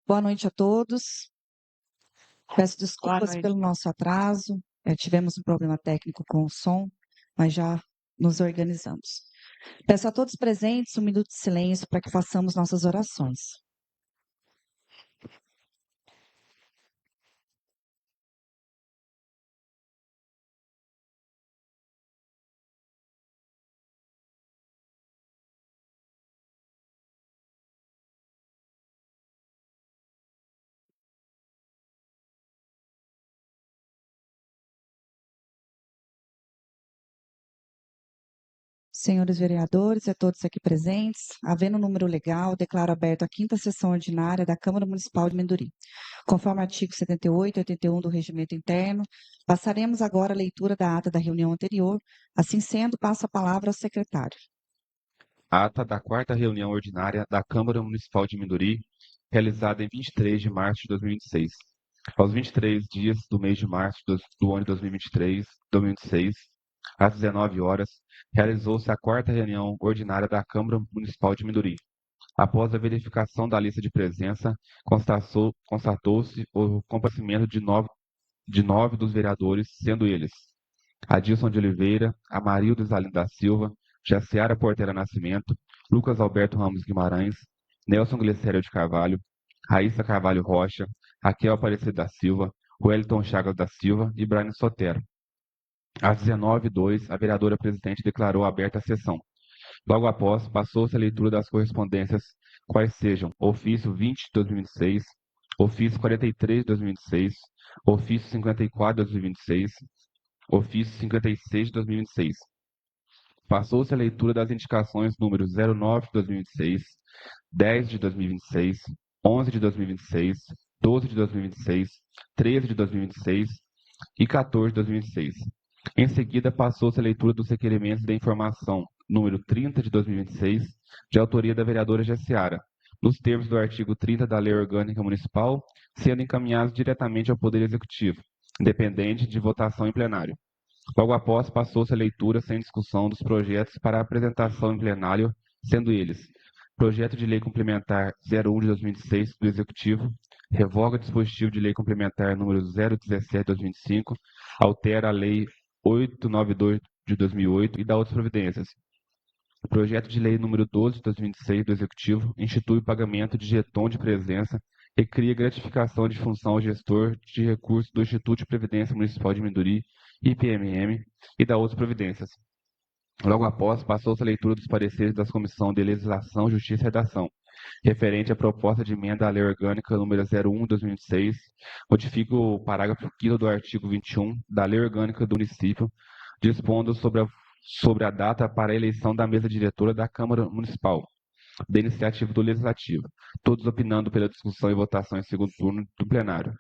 Boa noite a todos. Peço Boa desculpas noite. pelo nosso atraso. Tivemos um problema técnico com o som, mas já nos organizamos. Peço a todos presentes um minuto de silêncio para que façamos nossas orações. Senhores vereadores e a todos aqui presentes, havendo número legal, declaro aberto a 5ª sessão ordinária da Câmara Municipal de Minduri. Conforme o artigo 78 e 81 do Regimento Interno, passaremos agora a leitura da ata da reunião anterior. Assim sendo, passo a palavra ao secretário. Ata da 4ª reunião ordinária da Câmara Municipal de Minduri, realizada em 23 de março de 2026. Aos 23 dias do mês de março do ano de 2026, às 19 horas, realizou-se a 4ª reunião ordinária da Câmara Municipal de Minduri. Após a verificação da lista de presença, constatou-se o comparecimento de nove dos vereadores, sendo eles Adilson de Oliveira, Amarildo Zalim da Silva, Jaciara Portela Nascimento, Lucas Alberto Ramos Guimarães, Nelson Glicério de Carvalho, Raíssa Carvalho Rocha, Raquel Aparecida da Silva, Wellington Chagas da Silva e Brian Sotero. Às 19h02, a vereadora presidente declarou aberta a sessão. Logo após, passou-se a leitura das correspondências, quais sejam ofício 20 de 2026, ofício 43 de 2026, ofício 54 de 2026, ofício 56 de 2026. Passou-se a leitura das indicações números 09 de 2026, 10 de 2026, 11 de 2026, 12 de 2026, 13 de 2026 e 14 de 2026. Em seguida, passou-se a leitura dos requerimentos de informação número 30 de 2026, de autoria da vereadora Jaciara, nos termos do artigo 30 da Lei Orgânica Municipal, sendo encaminhados diretamente ao Poder Executivo, independente de votação em plenário. Logo após, passou-se a leitura sem discussão dos projetos para apresentação em plenário, sendo eles: Projeto de Lei Complementar 01 de 2006 do Executivo, revoga dispositivo de Lei Complementar número 017 de 2005, altera a Lei 892 de 2008 e dá outras providências. Projeto de Lei número 12 de 2006 do Executivo, institui o pagamento de jeton de presença e cria gratificação de função ao gestor de recursos do Instituto de Previdência Municipal de Minduri, IPMM, e da outras providências. Logo após, passou-se a leitura dos pareceres das Comissões de Legislação, Justiça e Redação, referente à proposta de emenda à Lei Orgânica número 01 de 2006, modifica o parágrafo 5º do artigo 21 da Lei Orgânica do Município, dispondo sobre a data para a eleição da mesa diretora da Câmara Municipal, da iniciativa do Legislativo, todos opinando pela discussão e votação em segundo turno do plenário.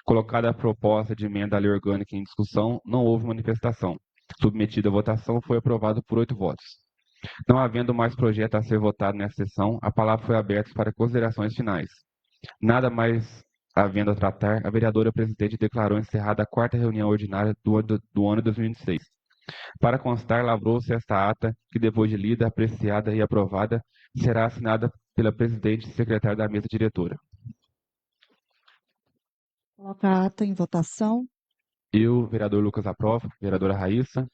Colocada a proposta de emenda à lei orgânica em discussão, não houve manifestação. Submetida à votação, foi aprovado por 8 votos. Não havendo mais projeto a ser votado nesta sessão, a palavra foi aberta para considerações finais. Nada mais havendo a tratar, a vereadora presidente declarou encerrada a 4ª reunião ordinária do ano de 2026. Para constar, lavrou-se esta ata, que depois de lida, apreciada e aprovada, será assinada pela presidente e secretária da mesa diretora. Coloca a ata em votação. Eu, vereador Lucas, aprovo. Vereadora Raíssa.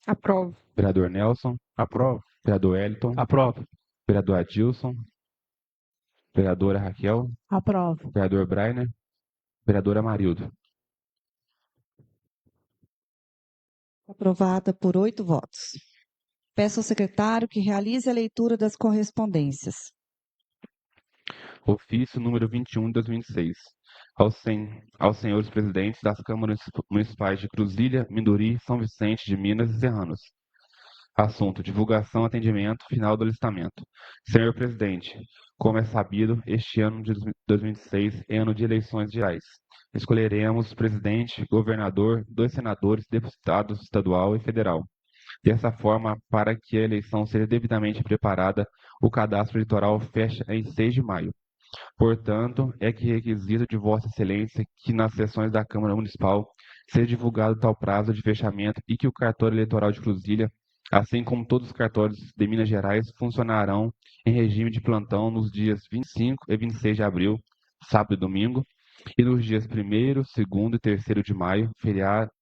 Aprovo. Vereador Nelson. Aprovo. Vereador Wellington. Aprovo. Vereador Adilson. Vereadora Raquel. Aprovo. Vereador Brainer. Vereadora Amarildo. Aprovada por 8 votos. Peço ao secretário que realize a leitura das correspondências. Ofício número 21 de 2006. Aos senhores presidentes das câmaras municipais de Cruzília, Minduri, São Vicente de Minas e Serranos. Assunto: divulgação, atendimento, final do listamento. Senhor presidente, como é sabido, este ano de 2026 é ano de eleições gerais. Escolheremos presidente, governador, 2 senadores, deputados estadual e federal. Dessa forma, para que a eleição seja devidamente preparada, o cadastro eleitoral fecha em 6 de maio. Portanto, é que requisito de Vossa Excelência que nas sessões da Câmara Municipal seja divulgado tal prazo de fechamento e que o cartório eleitoral de Cruzília, assim como todos os cartórios de Minas Gerais, funcionarão em regime de plantão nos dias 25 e 26 de abril, sábado e domingo, e nos dias 1º, 2º e 3º de maio,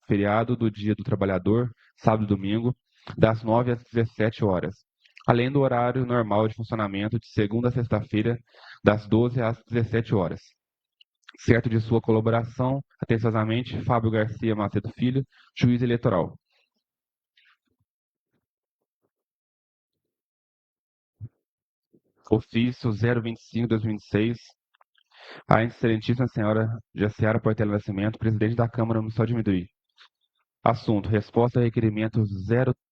feriado do Dia do Trabalhador, sábado e domingo, das 9 às 17 horas, além do horário normal de funcionamento de segunda a sexta-feira, das 12 às 17 horas. Certo de sua colaboração, atenciosamente, Fábio Garcia Macedo Filho, juiz eleitoral. Ofício 025/2026, a excelentíssima senhora Jaciara Portela Nascimento, presidente da Câmara Municipal de Minduí. Assunto: resposta ao requerimento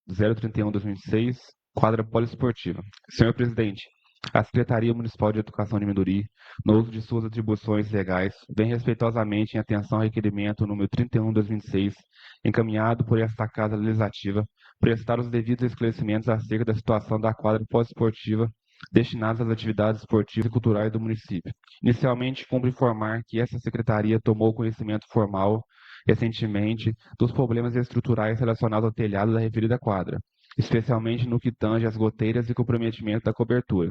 031/2006, quadra poliesportiva. Senhor presidente, a Secretaria Municipal de Educação de Minduí, no uso de suas atribuições legais, vem respeitosamente em atenção ao requerimento número 31/2006, encaminhado por esta Casa Legislativa, prestar os devidos esclarecimentos acerca da situação da quadra poliesportiva destinadas às atividades esportivas e culturais do município. Inicialmente, cumpre informar que essa secretaria tomou conhecimento formal recentemente dos problemas estruturais relacionados ao telhado da referida quadra, especialmente no que tange às goteiras e comprometimento da cobertura.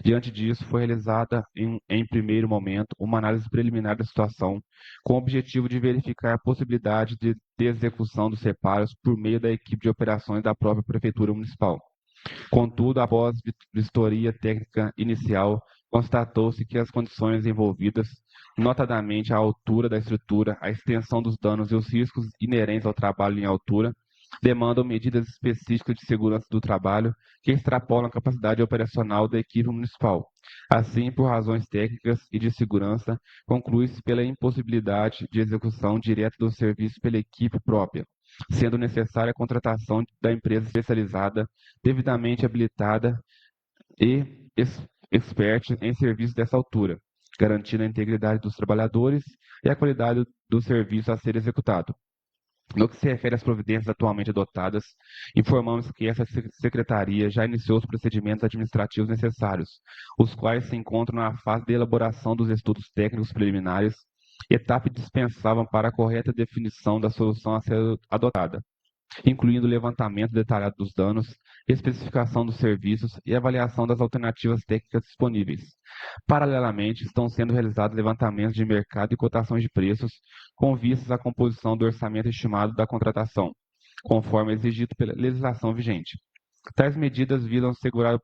Diante disso, foi realizada, em primeiro momento, uma análise preliminar da situação, com o objetivo de verificar a possibilidade de execução dos reparos por meio da equipe de operações da própria Prefeitura Municipal. Contudo, após vistoria técnica inicial, constatou-se que as condições envolvidas, notadamente a altura da estrutura, a extensão dos danos e os riscos inerentes ao trabalho em altura, demandam medidas específicas de segurança do trabalho que extrapolam a capacidade operacional da equipe municipal. Assim, por razões técnicas e de segurança, conclui-se pela impossibilidade de execução direta do serviço pela equipe própria, sendo necessária a contratação da empresa especializada, devidamente habilitada e expert em serviços dessa altura, garantindo a integridade dos trabalhadores e a qualidade do serviço a ser executado. No que se refere às providências atualmente adotadas, informamos que essa secretaria já iniciou os procedimentos administrativos necessários, os quais se encontram na fase de elaboração dos estudos técnicos preliminares, etapa indispensável para a correta definição da solução a ser adotada, incluindo o levantamento detalhado dos danos, especificação dos serviços e avaliação das alternativas técnicas disponíveis. Paralelamente, estão sendo realizados levantamentos de mercado e cotações de preços com vistas à composição do orçamento estimado da contratação, conforme exigido pela legislação vigente. Tais medidas visam assegurar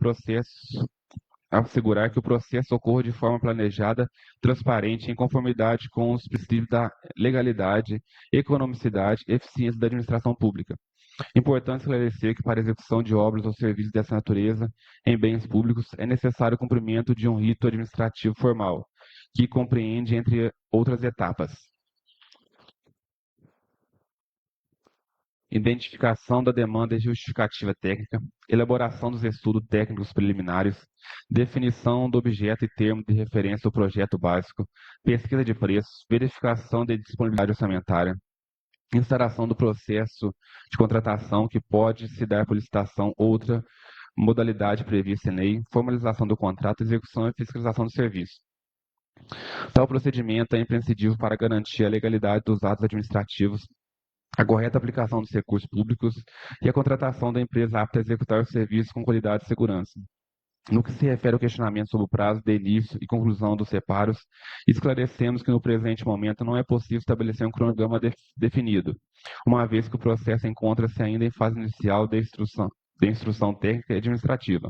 que o processo ocorra de forma planejada, transparente, em conformidade com os princípios da legalidade, economicidade e eficiência da administração pública. Importante esclarecer que para a execução de obras ou serviços dessa natureza em bens públicos é necessário o cumprimento de um rito administrativo formal, que compreende, entre outras etapas, identificação da demanda e justificativa técnica, elaboração dos estudos técnicos preliminares, definição do objeto e termo de referência do projeto básico, pesquisa de preços, verificação de disponibilidade orçamentária, instauração do processo de contratação que pode se dar por licitação ou outra modalidade prevista em lei, formalização do contrato, execução e fiscalização do serviço. Tal procedimento é imprescindível para garantir a legalidade dos atos administrativos, a correta aplicação dos recursos públicos e a contratação da empresa apta a executar os serviços com qualidade e segurança. No que se refere ao questionamento sobre o prazo de início e conclusão dos reparos, esclarecemos que no presente momento não é possível estabelecer um cronograma definido, uma vez que o processo encontra-se ainda em fase inicial de instrução técnica e administrativa.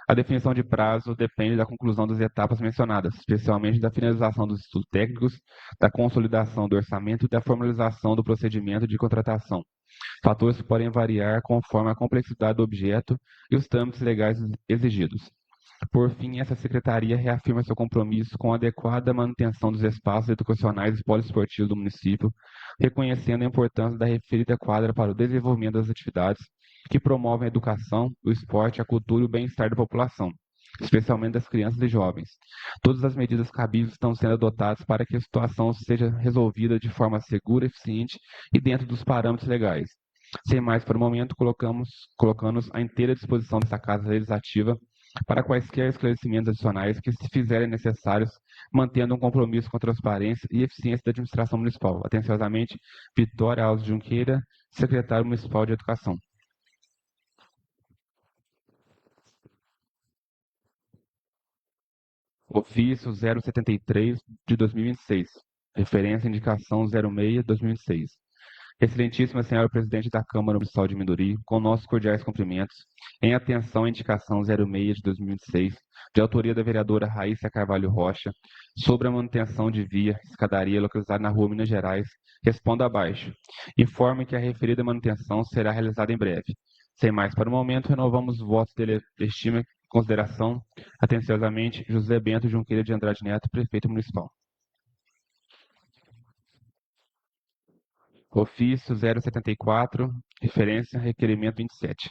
A definição de prazo depende da conclusão das etapas mencionadas, especialmente da finalização dos estudos técnicos, da consolidação do orçamento e da formalização do procedimento de contratação. Fatores que podem variar conforme a complexidade do objeto e os trâmites legais exigidos. Por fim, essa secretaria reafirma seu compromisso com a adequada manutenção dos espaços educacionais e poliesportivos do município, reconhecendo a importância da referida quadra para o desenvolvimento das atividades que promovem a educação, o esporte, a cultura e o bem-estar da população, especialmente das crianças e jovens. Todas as medidas cabíveis estão sendo adotadas para que a situação seja resolvida de forma segura, eficiente e dentro dos parâmetros legais. Sem mais por o momento, colocamos à inteira disposição dessa Casa Legislativa para quaisquer esclarecimentos adicionais que se fizerem necessários, mantendo um compromisso com a transparência e eficiência da administração municipal. Atenciosamente, Vitória Alves Junqueira, secretário municipal de Educação. Ofício 073 de 2026. Referência indicação 06/2006. Excelentíssima Senhora Presidente da Câmara Municipal de Minduri, com nossos cordiais cumprimentos, em atenção à indicação 06 de 2026, de autoria da vereadora Raíssa Carvalho Rocha, sobre a manutenção de via escadaria localizada na rua Minas Gerais, respondo abaixo. Informe que a referida manutenção será realizada em breve. Sem mais para o momento, renovamos os votos de estima e consideração. Atenciosamente, José Bento Junqueira de Andrade Neto, Prefeito Municipal. Ofício 074, referência, requerimento 27.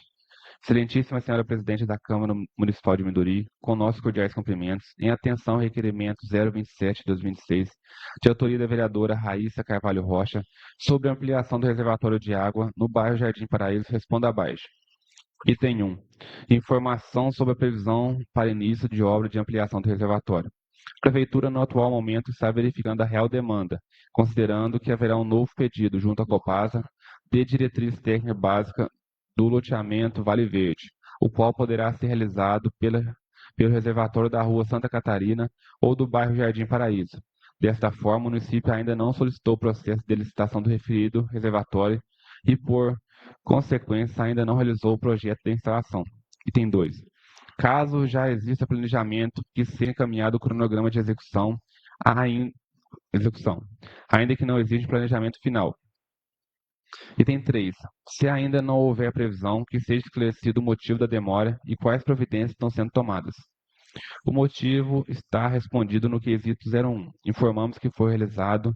Excelentíssima Senhora Presidente da Câmara Municipal de Minduri, com nossos cordiais cumprimentos, em atenção ao requerimento 027 de 2006, de autoria da vereadora Raíssa Carvalho Rocha, sobre a ampliação do reservatório de água no bairro Jardim Paraíso, responda abaixo. Item 1. Informação sobre a previsão para início de obra de ampliação do reservatório. A Prefeitura, no atual momento, está verificando a real demanda, considerando que haverá um novo pedido junto à Copasa de diretriz técnica básica do loteamento Vale Verde, o qual poderá ser realizado pelo reservatório da Rua Santa Catarina ou do bairro Jardim Paraíso. Desta forma, o município ainda não solicitou o processo de licitação do referido reservatório e, por consequência, ainda não realizou o projeto de instalação. Item 2. Caso já exista planejamento que seja encaminhado o cronograma de execução, ainda que não exista planejamento final. Item 3. Se ainda não houver previsão, que seja esclarecido o motivo da demora e quais providências estão sendo tomadas. O motivo está respondido no quesito 01. Informamos que foi realizado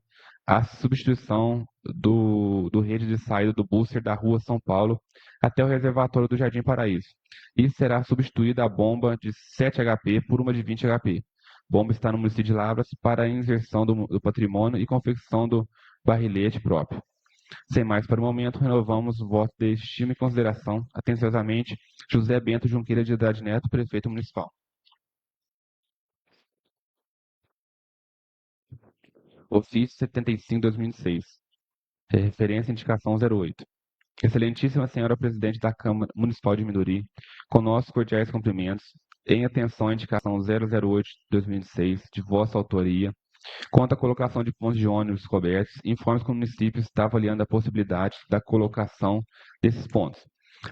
a substituição do rede de saída do booster da Rua São Paulo até o reservatório do Jardim Paraíso. E será substituída a bomba de 7 HP por uma de 20 HP. Bomba está no município de Lavras para a inserção do patrimônio e confecção do barrilete próprio. Sem mais para o momento, renovamos o voto de estima e consideração. Atenciosamente, José Bento Junqueira de Andrade Neto, Prefeito Municipal. Ofício 75/2006. Referência indicação 08. Excelentíssima Senhora Presidente da Câmara Municipal de Minduri, com nossos cordiais cumprimentos, em atenção à indicação 008 de 2006, de vossa autoria, quanto à colocação de pontos de ônibus cobertos, informe que o município está avaliando a possibilidade da colocação desses pontos.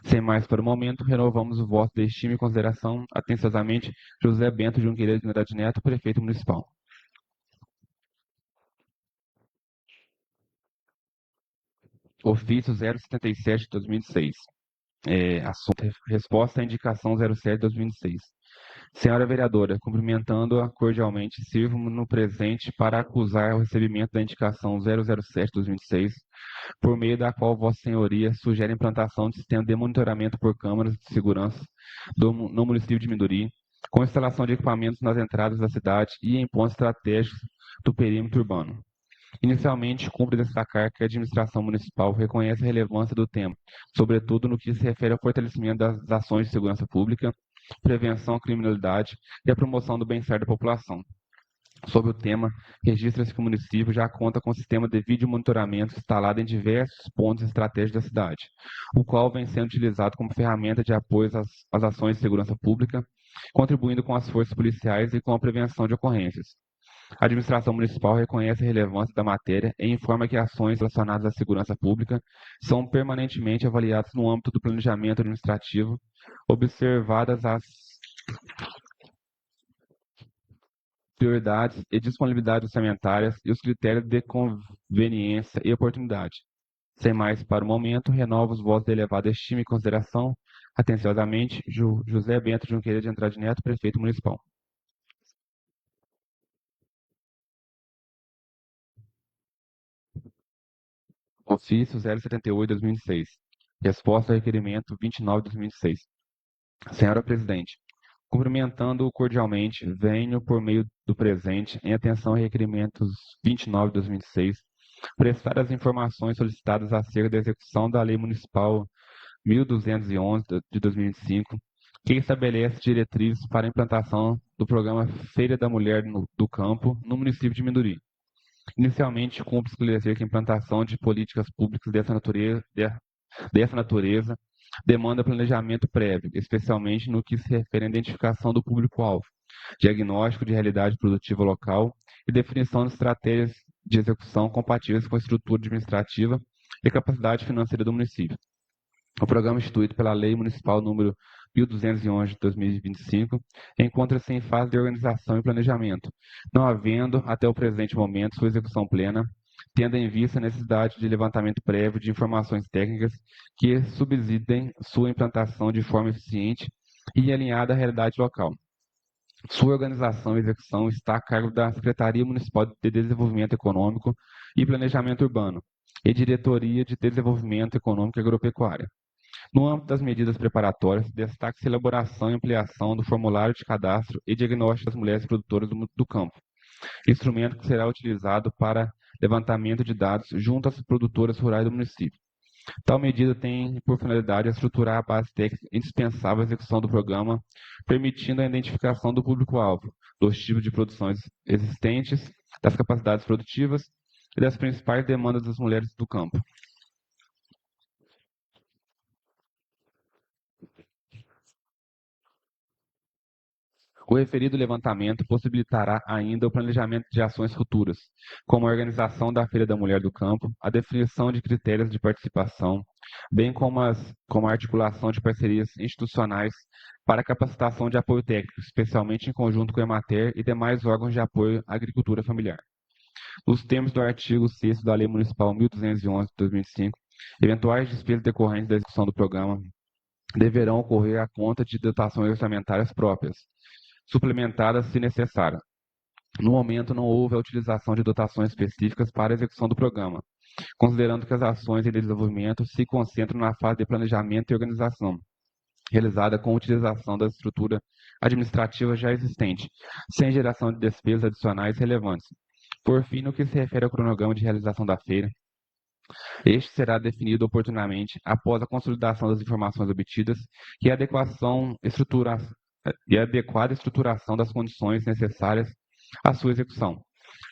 Sem mais para o momento, renovamos o voto de estima e consideração. Atenciosamente, José Bento Junqueira de Andrade Neto, Prefeito Municipal. Ofício 077 de 2006. Assunto, resposta à indicação 07 de 2006. Senhora vereadora, cumprimentando-a cordialmente, sirvo-me no presente para acusar o recebimento da indicação 007 de 2006, por meio da qual Vossa Senhoria sugere a implantação de sistema de monitoramento por câmaras de segurança no município de Minduri, com instalação de equipamentos nas entradas da cidade e em pontos estratégicos do perímetro urbano. Inicialmente, cumpre destacar que a administração municipal reconhece a relevância do tema, sobretudo no que se refere ao fortalecimento das ações de segurança pública, prevenção à criminalidade e a promoção do bem-estar da população. Sobre o tema, registra-se que o município já conta com um sistema de vídeo monitoramento instalado em diversos pontos estratégicos da cidade, o qual vem sendo utilizado como ferramenta de apoio às ações de segurança pública, contribuindo com as forças policiais e com a prevenção de ocorrências. A administração municipal reconhece a relevância da matéria e informa que ações relacionadas à segurança pública são permanentemente avaliadas no âmbito do planejamento administrativo, observadas as prioridades e disponibilidades orçamentárias e os critérios de conveniência e oportunidade. Sem mais para o momento, renovo os votos de elevada estima e consideração. Atenciosamente, José Bento Junqueira de Andrade Neto, Prefeito Municipal. Ofício 078 de 2006. Resposta ao requerimento 29 de 2006. Senhora Presidente, cumprimentando cordialmente, venho, por meio do presente, em atenção a requerimentos 29 de 2006, prestar as informações solicitadas acerca da execução da Lei Municipal 1211 de 2005, que estabelece diretrizes para a implantação do programa Feira da Mulher do Campo no município de Minduri. Inicialmente, cumpre esclarecer que a implantação de políticas públicas dessa natureza demanda planejamento prévio, especialmente no que se refere à identificação do público-alvo, diagnóstico de realidade produtiva local e definição de estratégias de execução compatíveis com a estrutura administrativa e capacidade financeira do município. O programa instituído pela Lei Municipal número 1211 de 2025 encontra-se em fase de organização e planejamento, não havendo, até o presente momento, sua execução plena, tendo em vista a necessidade de levantamento prévio de informações técnicas que subsidiem sua implantação de forma eficiente e alinhada à realidade local. Sua organização e execução está a cargo da Secretaria Municipal de Desenvolvimento Econômico e Planejamento Urbano e Diretoria de Desenvolvimento Econômico e Agropecuária. No âmbito das medidas preparatórias, destaca-se a elaboração e ampliação do formulário de cadastro e diagnóstico das mulheres produtoras do campo, instrumento que será utilizado para levantamento de dados junto às produtoras rurais do município. Tal medida tem por finalidade estruturar a base técnica indispensável à execução do programa, permitindo a identificação do público-alvo, dos tipos de produções existentes, das capacidades produtivas e das principais demandas das mulheres do campo. O referido levantamento possibilitará ainda o planejamento de ações futuras, como a organização da Feira da Mulher do Campo, a definição de critérios de participação, bem como a articulação de parcerias institucionais para a capacitação de apoio técnico, especialmente em conjunto com a Emater e demais órgãos de apoio à agricultura familiar. Nos termos do artigo 6º da Lei Municipal 1211 de 2005, eventuais despesas decorrentes da execução do programa deverão ocorrer à conta de dotações orçamentárias próprias, suplementadas se necessário. No momento, não houve a utilização de dotações específicas para a execução do programa, considerando que as ações em desenvolvimento se concentram na fase de planejamento e organização, realizada com a utilização da estrutura administrativa já existente, sem geração de despesas adicionais relevantes. Por fim, no que se refere ao cronograma de realização da feira, este será definido oportunamente após a consolidação das informações obtidas e a adequada estruturação das condições necessárias à sua execução.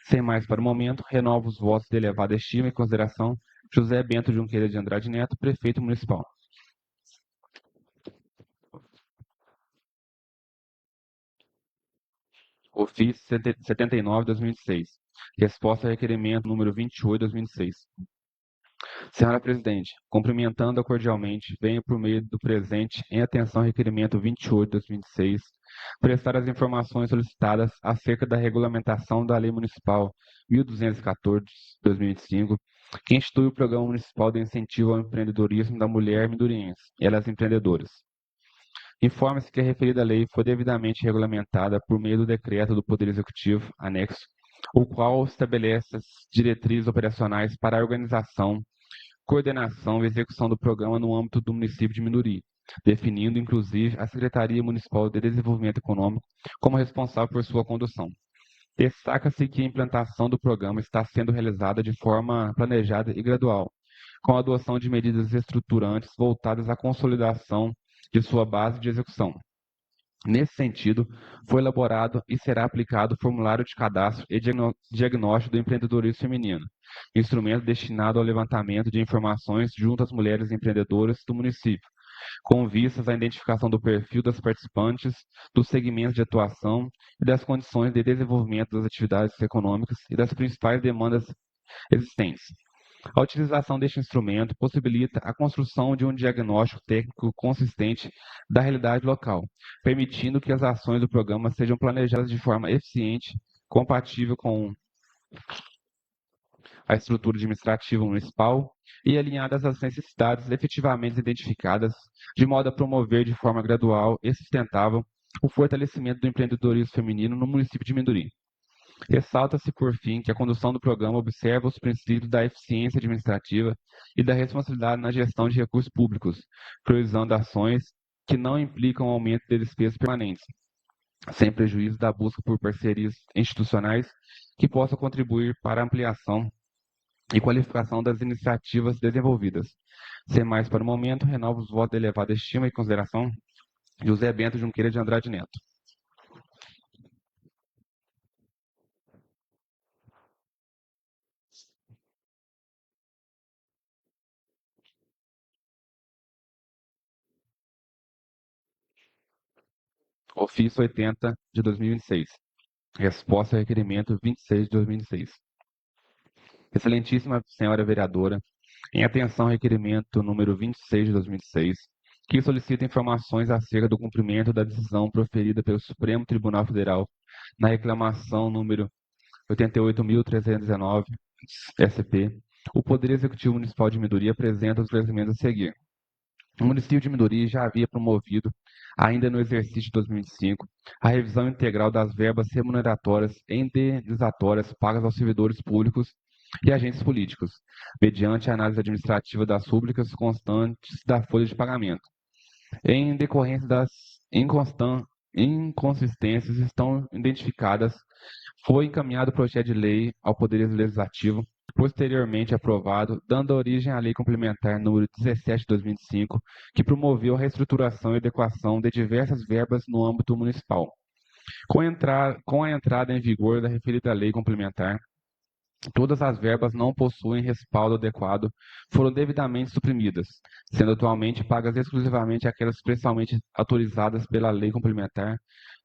Sem mais para o momento, renovo os votos de elevada estima e consideração. José Bento Junqueira de Andrade Neto, Prefeito Municipal. Ofício 79/2006. Resposta ao requerimento número 28/2006. Senhora Presidente, cumprimentando-a cordialmente, venho por meio do presente em atenção ao requerimento 28/2006, prestar as informações solicitadas acerca da regulamentação da Lei Municipal 1214/2025, que institui o Programa Municipal de Incentivo ao Empreendedorismo da Mulher Minduriense, elas empreendedoras. Informa-se que a referida lei foi devidamente regulamentada por meio do decreto do Poder Executivo, anexo, o qual estabelece as diretrizes operacionais para a organização, coordenação e execução do programa no âmbito do município de Minduri, definindo, inclusive, a Secretaria Municipal de Desenvolvimento Econômico como responsável por sua condução. Destaca-se que a implantação do programa está sendo realizada de forma planejada e gradual, com a adoção de medidas estruturantes voltadas à consolidação de sua base de execução. Nesse sentido, foi elaborado e será aplicado o formulário de cadastro e diagnóstico do empreendedorismo feminino, instrumento destinado ao levantamento de informações junto às mulheres empreendedoras do município, com vistas à identificação do perfil das participantes, dos segmentos de atuação e das condições de desenvolvimento das atividades econômicas e das principais demandas existentes. A utilização deste instrumento possibilita a construção de um diagnóstico técnico consistente da realidade local, permitindo que as ações do programa sejam planejadas de forma eficiente, compatível com a estrutura administrativa municipal e alinhadas às necessidades efetivamente identificadas, de modo a promover de forma gradual e sustentável o fortalecimento do empreendedorismo feminino no município de Minduri. Ressalta-se, por fim, que a condução do programa observa os princípios da eficiência administrativa e da responsabilidade na gestão de recursos públicos, priorizando ações que não implicam aumento de despesas permanentes, sem prejuízo da busca por parcerias institucionais que possam contribuir para a ampliação e qualificação das iniciativas desenvolvidas. Sem mais para o momento, renovo os votos de elevada estima e consideração. José Bento Junqueira de Andrade Neto. Ofício 80 de 2026. Resposta ao requerimento 26 de 2006. Excelentíssima senhora vereadora, em atenção ao requerimento número 26 de 2006, que solicita informações acerca do cumprimento da decisão proferida pelo Supremo Tribunal Federal na reclamação número 88.319, SP, o Poder Executivo Municipal de Minduri apresenta os esclarecimentos a seguir. O município de Minduri já havia promovido, ainda no exercício de 2005, a revisão integral das verbas remuneratórias e indenizatórias pagas aos servidores públicos e agentes políticos, mediante a análise administrativa das rubricas constantes da folha de pagamento. Em decorrência das inconsistências estão identificadas, foi encaminhado o projeto de lei ao Poder Legislativo, posteriormente aprovado, dando origem à Lei Complementar número 17 de 2005, que promoveu a reestruturação e adequação de diversas verbas no âmbito municipal. Com a entrada em vigor da referida Lei Complementar, todas as verbas não possuem respaldo adequado foram devidamente suprimidas, sendo atualmente pagas exclusivamente aquelas expressamente autorizadas pela Lei Complementar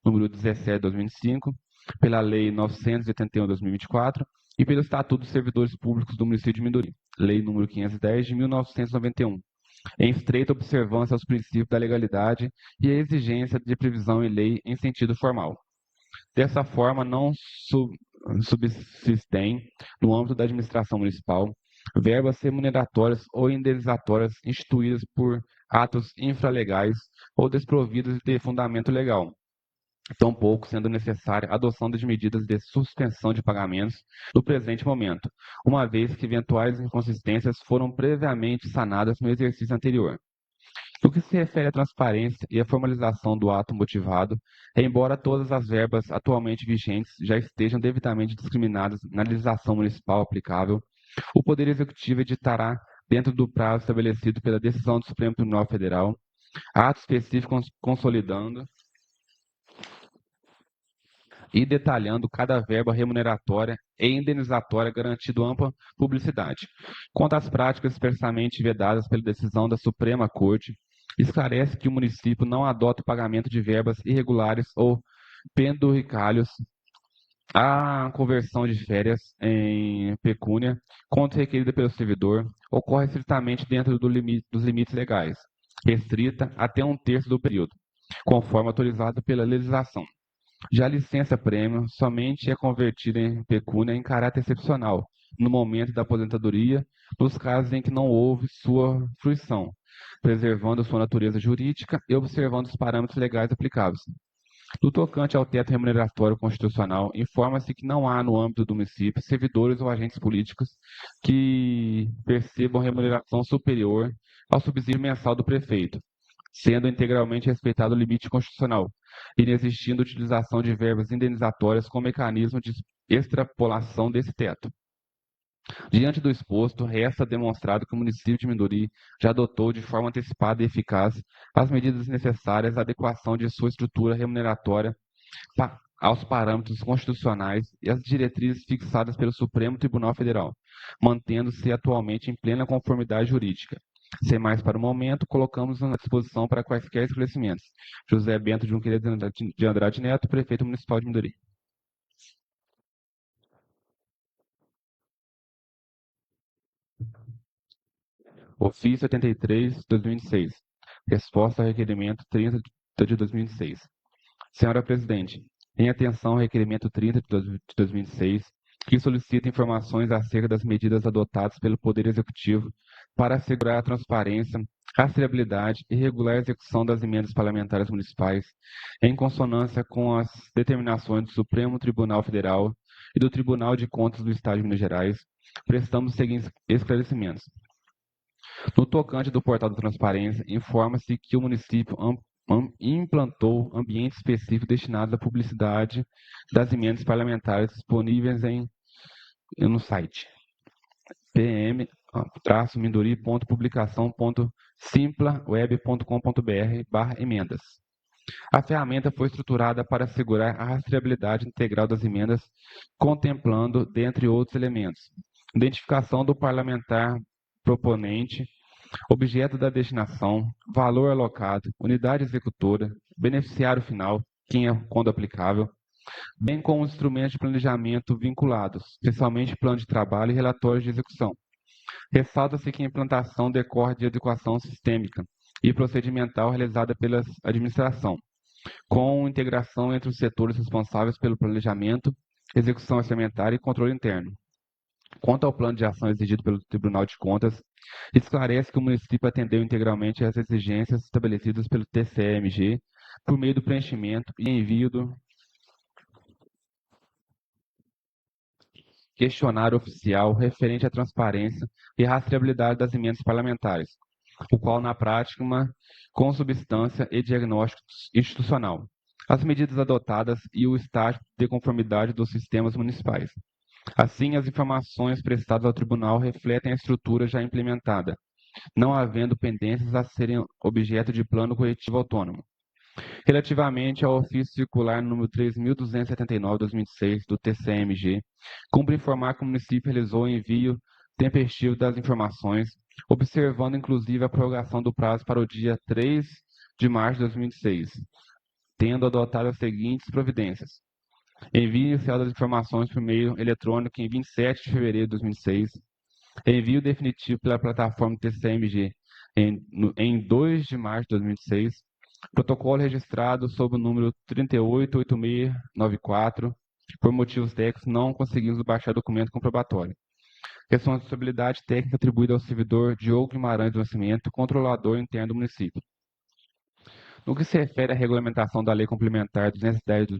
número 17 de 2005, pela Lei 981 de 2024 e pelo Estatuto dos Servidores Públicos do Município de Minduri, Lei número 510 de 1991, em estreita observância aos princípios da legalidade e a exigência de previsão em lei em sentido formal. Dessa forma, não subsistem, no âmbito da administração municipal, verbas remuneratórias ou indenizatórias instituídas por atos infralegais ou desprovidas de fundamento legal, tampouco sendo necessária a adoção de medidas de suspensão de pagamentos no presente momento, uma vez que eventuais inconsistências foram previamente sanadas no exercício anterior. No que se refere à transparência e à formalização do ato motivado, embora todas as verbas atualmente vigentes já estejam devidamente discriminadas na legislação municipal aplicável, o Poder Executivo editará, dentro do prazo estabelecido pela decisão do Supremo Tribunal Federal, ato específico consolidando e detalhando cada verba remuneratória e indenizatória, garantindo ampla publicidade. Quanto às práticas expressamente vedadas pela decisão da Suprema Corte, esclarece que o município não adota o pagamento de verbas irregulares ou penduricalhos, a conversão de férias em pecúnia, quanto requerida pelo servidor, ocorre estritamente dentro dos limites legais, restrita até 1/3 do período, conforme autorizado pela legislação. Já a licença-prêmio somente é convertida em pecúnia em caráter excepcional, no momento da aposentadoria, nos casos em que não houve sua fruição, preservando sua natureza jurídica e observando os parâmetros legais aplicáveis. No tocante ao teto remuneratório constitucional, informa-se que não há, no âmbito do município, servidores ou agentes políticos que percebam remuneração superior ao subsídio mensal do prefeito, sendo integralmente respeitado o limite constitucional, inexistindo utilização de verbas indenizatórias como mecanismo de extrapolação desse teto. Diante do exposto, resta demonstrado que o município de Minduri já adotou de forma antecipada e eficaz as medidas necessárias à adequação de sua estrutura remuneratória aos parâmetros constitucionais e às diretrizes fixadas pelo Supremo Tribunal Federal, mantendo-se atualmente em plena conformidade jurídica. Sem mais para o momento, colocamos à disposição para quaisquer esclarecimentos. José Bento Junqueira de Andrade Neto, Prefeito Municipal de Minduri. Ofício 83, 2006. Resposta ao requerimento 30 de 2006. Senhora Presidente, em atenção ao requerimento 30 de 2006, que solicita informações acerca das medidas adotadas pelo Poder Executivo para assegurar a transparência, rastreabilidade e regular execução das emendas parlamentares municipais, em consonância com as determinações do Supremo Tribunal Federal e do Tribunal de Contas do Estado de Minas Gerais, prestamos os seguintes esclarecimentos. No tocante do portal da transparência, informa-se que o município implantou ambiente específico destinado à publicidade das emendas parlamentares disponíveis no site pm-minduri.publicação.simplaweb.com.br/emendas. A ferramenta foi estruturada para assegurar a rastreabilidade integral das emendas, contemplando, dentre outros elementos, identificação do parlamentar proponente, objeto da destinação, valor alocado, unidade executora, beneficiário final, quando aplicável, bem como os instrumentos de planejamento vinculados, especialmente plano de trabalho e relatórios de execução. Ressalta-se que a implantação decorre de adequação sistêmica e procedimental realizada pela administração, com integração entre os setores responsáveis pelo planejamento, execução orçamentária e controle interno. Quanto ao plano de ação exigido pelo Tribunal de Contas, esclarece que o município atendeu integralmente às exigências estabelecidas pelo TCE-MG por meio do preenchimento e envio do questionário oficial referente à transparência e rastreabilidade das emendas parlamentares, o qual, na prática, uma consubstância e diagnóstico institucional, as medidas adotadas e o estágio de conformidade dos sistemas municipais. Assim, as informações prestadas ao tribunal refletem a estrutura já implementada, não havendo pendências a serem objeto de plano corretivo autônomo. Relativamente ao ofício circular número 3.279/2006 do TCE-MG, cumpre informar que o município realizou o envio tempestivo das informações, observando inclusive a prorrogação do prazo para o dia 3 de março de 2006, tendo adotado as seguintes providências: envio inicial das informações por meio eletrônico em 27 de fevereiro de 2006, envio definitivo pela plataforma TCE-MG em 2 de março de 2006, protocolo registrado sob o número 388694, por motivos técnicos não conseguimos baixar documento comprobatório. Responsabilidade técnica atribuída ao servidor Diogo Guimarães do Nascimento, controlador interno do município. No que se refere à regulamentação da Lei Complementar 210 de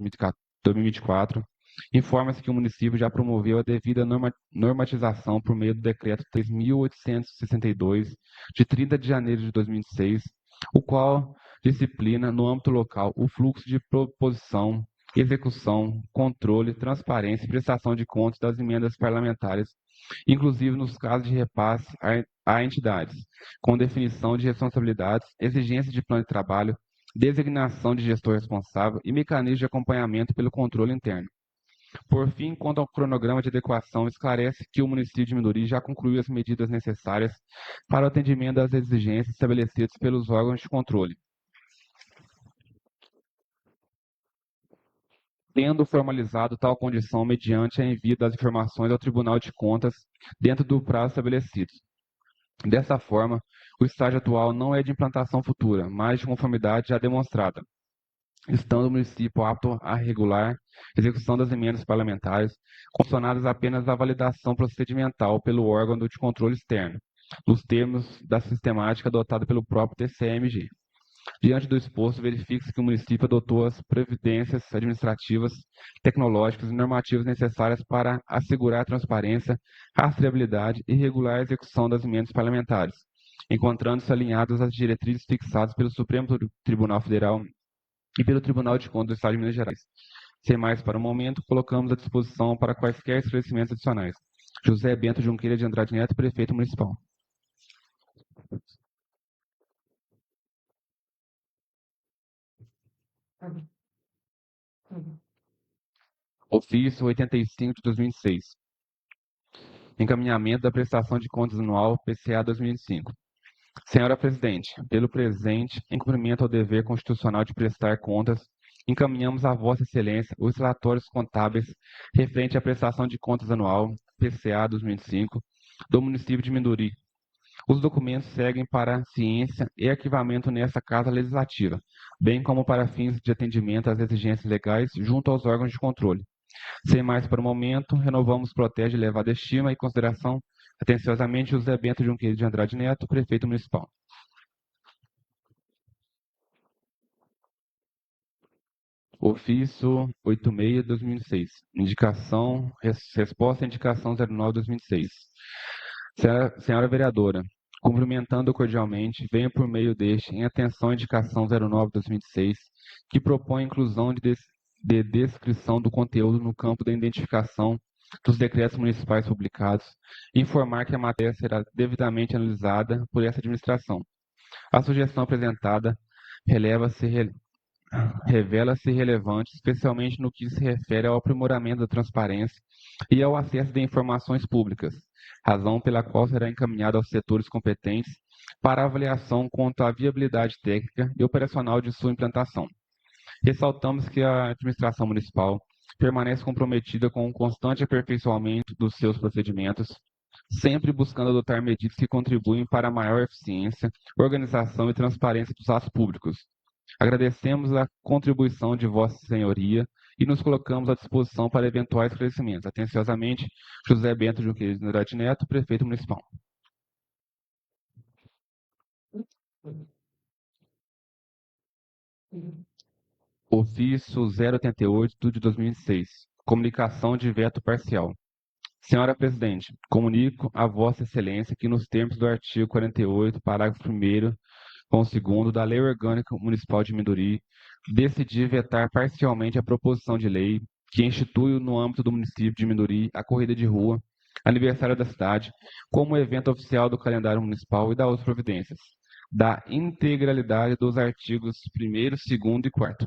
2024, informa-se que o município já promoveu a devida normatização por meio do Decreto 3.862, de 30 de janeiro de 2006, o qual disciplina, no âmbito local, o fluxo de proposição, execução, controle, transparência e prestação de contas das emendas parlamentares, inclusive nos casos de repasse a entidades, com definição de responsabilidades, exigências de plano de trabalho, designação de gestor responsável e mecanismo de acompanhamento pelo controle interno. Por fim, quanto ao cronograma de adequação, esclarece que o município de Minduri já concluiu as medidas necessárias para o atendimento das exigências estabelecidas pelos órgãos de controle, tendo formalizado tal condição mediante a envio das informações ao Tribunal de Contas dentro do prazo estabelecido. Dessa forma, o estágio atual não é de implantação futura, mas de conformidade já demonstrada, estando o município apto a regular a execução das emendas parlamentares, condicionadas apenas à validação procedimental pelo órgão de controle externo, nos termos da sistemática adotada pelo próprio TCE-MG. Diante do exposto, verifica-se que o município adotou as providências administrativas, tecnológicas e normativas necessárias para assegurar a transparência, rastreabilidade e regular a execução das emendas parlamentares, encontrando-se alinhadas às diretrizes fixadas pelo Supremo Tribunal Federal e pelo Tribunal de Contas do Estado de Minas Gerais. Sem mais para o momento, colocamos à disposição para quaisquer esclarecimentos adicionais. José Bento Junqueira de Andrade Neto, Prefeito Municipal. Ofício 85 de 2006. Encaminhamento da prestação de contas anual PCA 2005. Senhora Presidente, pelo presente, em cumprimento ao dever constitucional de prestar contas, encaminhamos a Vossa Excelência os relatórios contábeis referente à prestação de contas anual PCA 2005 do município de Minduri. Os documentos seguem para ciência e arquivamento nesta Casa Legislativa, bem como para fins de atendimento às exigências legais junto aos órgãos de controle. Sem mais para o momento, renovamos, protege e levada estima e consideração atenciosamente José Bento Junqueira de Andrade Neto, Prefeito Municipal. Ofício 86/2006. Resposta à indicação 09/2006. Senhora Vereadora, cumprimentando cordialmente, venho por meio deste em atenção à indicação 09/2006, que propõe a inclusão de descrição do conteúdo no campo da identificação dos decretos municipais publicados, informar que a matéria será devidamente analisada por essa administração. A sugestão apresentada revela-se relevante, especialmente no que se refere ao aprimoramento da transparência e ao acesso de informações públicas, razão pela qual será encaminhada aos setores competentes para avaliação quanto à viabilidade técnica e operacional de sua implantação. Ressaltamos que a administração municipal permanece comprometida com o constante aperfeiçoamento dos seus procedimentos, sempre buscando adotar medidas que contribuem para a maior eficiência, organização e transparência dos atos públicos. Agradecemos a contribuição de Vossa Senhoria e nos colocamos à disposição para eventuais esclarecimentos. Atenciosamente, José Bento Junqueira de Andrade Neto, Prefeito Municipal. Ofício 088 de 2006. Comunicação de veto parcial. Senhora Presidente, comunico a Vossa Excelência que, nos termos do artigo 48, parágrafo 1º, com o 2º da Lei Orgânica Municipal de Minduri, decidi vetar parcialmente a proposição de lei que institui no âmbito do município de Minduri a corrida de rua, aniversário da cidade, como evento oficial do calendário municipal e da outras providências, da integralidade dos artigos 1º, 2º e 4º.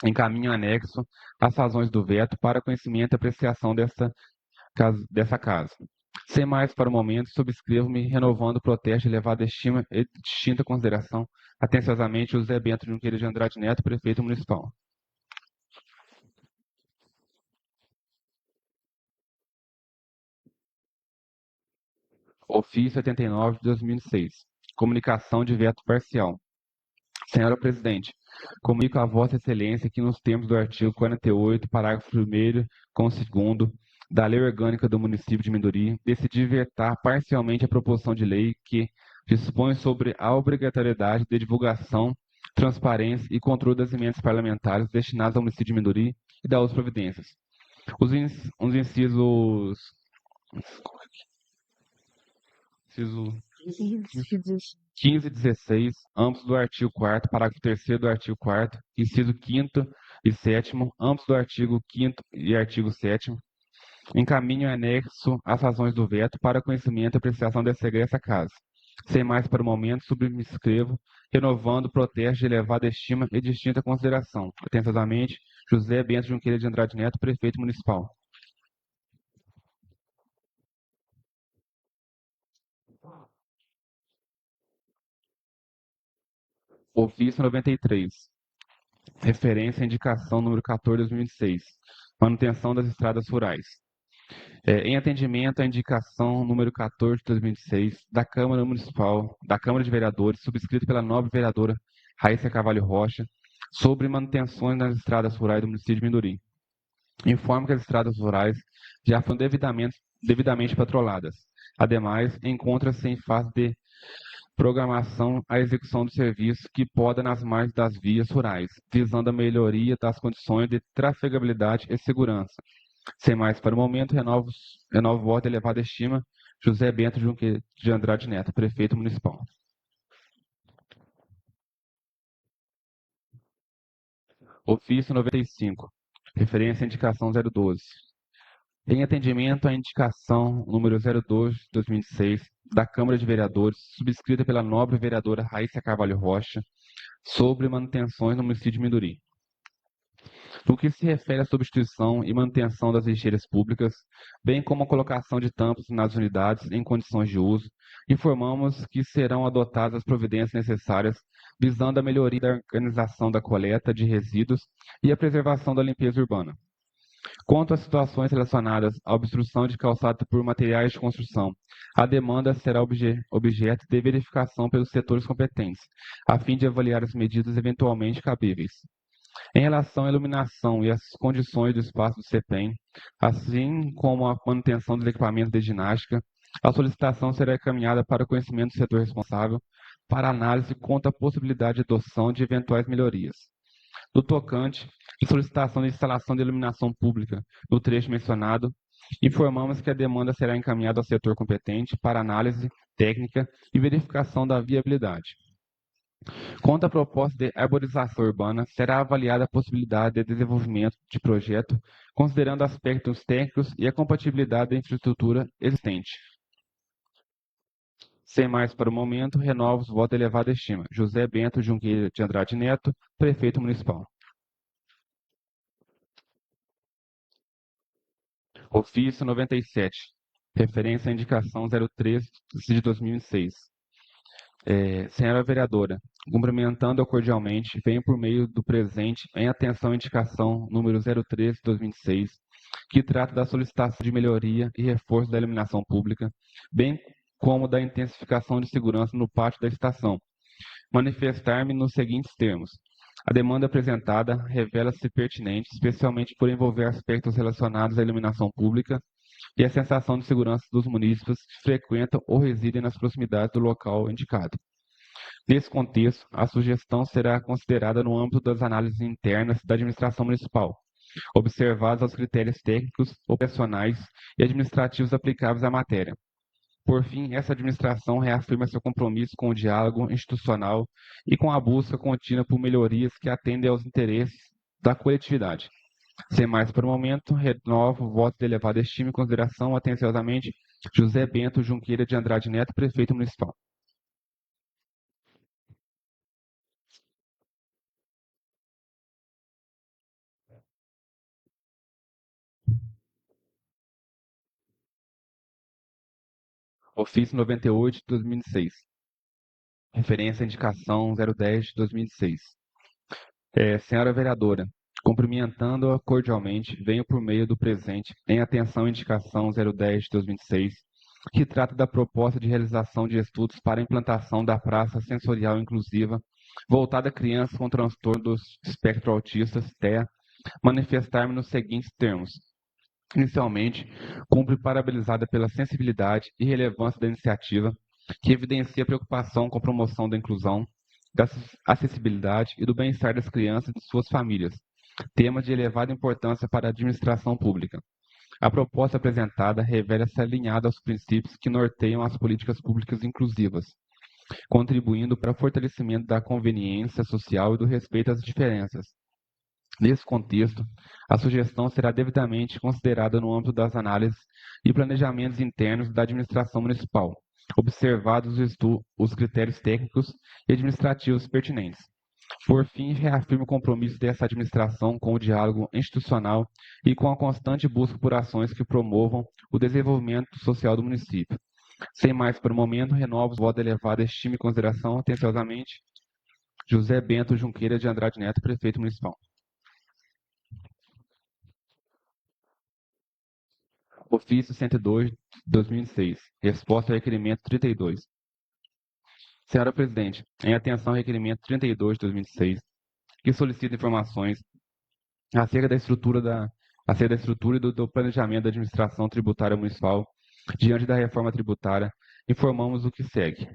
Encaminho anexo as razões do veto para conhecimento e apreciação dessa casa. Sem mais para o momento, subscrevo-me renovando o protesto de elevada estima e distinta consideração. Atenciosamente, José Bento Junqueira de Andrade Neto, Prefeito Municipal. Ofício 89 de 2006. Comunicação de veto parcial. Senhora Presidente, comunico a Vossa Excelência que, nos termos do artigo 48, parágrafo 1º, com o 2º, da Lei Orgânica do Município de Minduri, decidi vetar parcialmente a proposição de lei que dispõe sobre a obrigatoriedade de divulgação, transparência e controle das emendas parlamentares destinadas ao município de Minduri e das outras providências. Os incisos... Inciso 15 e 16, ambos do artigo 4º, parágrafo 3º do artigo 4º, inciso 5º e 7º, ambos do artigo 5º e artigo 7º, encaminho anexo as razões do veto para conhecimento e apreciação dessa egressa casa. Sem mais para o momento, subscrevo, renovando o protesto de elevada estima e distinta consideração. Atenciosamente, José Bento Junqueira de Andrade Neto, Prefeito Municipal. Ofício 93. Referência à indicação número 14 de 2006. Manutenção das estradas rurais. Em atendimento à indicação número 14 de 2006 da Câmara Municipal, da Câmara de Vereadores, subscrito pela nobre vereadora Raíssa Carvalho Rocha, sobre manutenções nas estradas rurais do município de Minduri. Informo que as estradas rurais já foram devidamente patroladas. Ademais, encontra-se em fase de programação a execução do serviço que poda nas margens das vias rurais, visando a melhoria das condições de trafegabilidade e segurança. Sem mais para o momento, renovo o voto de elevada estima, José Bento Junqueira de Andrade Neto, Prefeito Municipal. Ofício 95. Referência à indicação 012. Em atendimento à indicação número 02 de 2006 da Câmara de Vereadores, subscrita pela nobre vereadora Raíssa Carvalho Rocha, sobre manutenções no município de Minduri. No que se refere à substituição e manutenção das lixeiras públicas, bem como a colocação de tampas nas unidades em condições de uso, informamos que serão adotadas as providências necessárias visando a melhoria da organização da coleta de resíduos e a preservação da limpeza urbana. Quanto às situações relacionadas à obstrução de calçada por materiais de construção, a demanda será objeto de verificação pelos setores competentes, a fim de avaliar as medidas eventualmente cabíveis. Em relação à iluminação e às condições do espaço do CEPEM, assim como a manutenção dos equipamentos de ginástica, a solicitação será encaminhada para o conhecimento do setor responsável para análise quanto à possibilidade de adoção de eventuais melhorias. No tocante à solicitação de instalação de iluminação pública no trecho mencionado, informamos que a demanda será encaminhada ao setor competente para análise técnica e verificação da viabilidade. Quanto à proposta de arborização urbana, será avaliada a possibilidade de desenvolvimento de projeto, considerando aspectos técnicos e a compatibilidade da infraestrutura existente. Sem mais para o momento, renovo os votos de elevada estima. José Bento Junqueira de Andrade Neto, Prefeito Municipal. Ofício 97. Referência à indicação 03 de 2006. Senhora vereadora, cumprimentando-a cordialmente, venho por meio do presente em atenção à indicação número 013/2006, que trata da solicitação de melhoria e reforço da iluminação pública, bem como da intensificação de segurança no pátio da estação. Manifestar-me nos seguintes termos. A demanda apresentada revela-se pertinente, especialmente por envolver aspectos relacionados à iluminação pública e a sensação de segurança dos munícipes que frequentam ou residem nas proximidades do local indicado. Nesse contexto, a sugestão será considerada no âmbito das análises internas da administração municipal, observados os critérios técnicos, operacionais e administrativos aplicáveis à matéria. Por fim, essa administração reafirma seu compromisso com o diálogo institucional e com a busca contínua por melhorias que atendem aos interesses da coletividade. Sem mais por o momento, renovo o voto de elevada estima e consideração, atenciosamente, José Bento Junqueira de Andrade Neto, prefeito municipal. Ofício 98 de 2006. Referência à indicação 010 de 2006. Senhora vereadora, cumprimentando-a cordialmente, venho por meio do presente em atenção à indicação 010 de 2006, que trata da proposta de realização de estudos para a implantação da praça sensorial inclusiva voltada a crianças com transtorno do espectro autista, TEA, manifestar-me nos seguintes termos. Inicialmente, cumpre parabenizada pela sensibilidade e relevância da iniciativa, que evidencia a preocupação com a promoção da inclusão, da acessibilidade e do bem-estar das crianças e de suas famílias, tema de elevada importância para a administração pública. A proposta apresentada revela-se alinhada aos princípios que norteiam as políticas públicas inclusivas, contribuindo para o fortalecimento da conveniência social e do respeito às diferenças. Nesse contexto, a sugestão será devidamente considerada no âmbito das análises e planejamentos internos da administração municipal, observados os critérios técnicos e administrativos pertinentes. Por fim, reafirmo o compromisso dessa administração com o diálogo institucional e com a constante busca por ações que promovam o desenvolvimento social do município. Sem mais por o momento, renovo o voto de elevada estima e consideração, atenciosamente, José Bento Junqueira de Andrade Neto, prefeito municipal. Ofício 102, 2006. Resposta ao requerimento 32. Senhora Presidente, em atenção ao requerimento 32 de 2006, que solicita informações acerca da estrutura e do planejamento da administração tributária municipal diante da reforma tributária, informamos o que segue.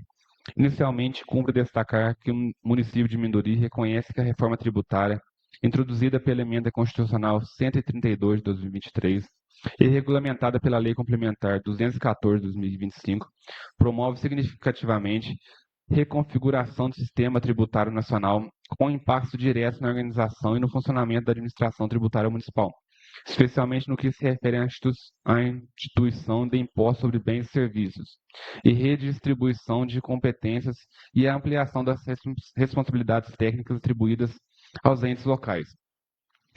Inicialmente, cumpre destacar que o município de Minduri reconhece que a reforma tributária, introduzida pela Emenda Constitucional 132 de 2023, e regulamentada pela Lei Complementar 214 de 2025, promove significativamente reconfiguração do sistema tributário nacional com impacto direto na organização e no funcionamento da administração tributária municipal, especialmente no que se refere à instituição de imposto sobre bens e serviços, e redistribuição de competências e a ampliação das responsabilidades técnicas atribuídas aos entes locais.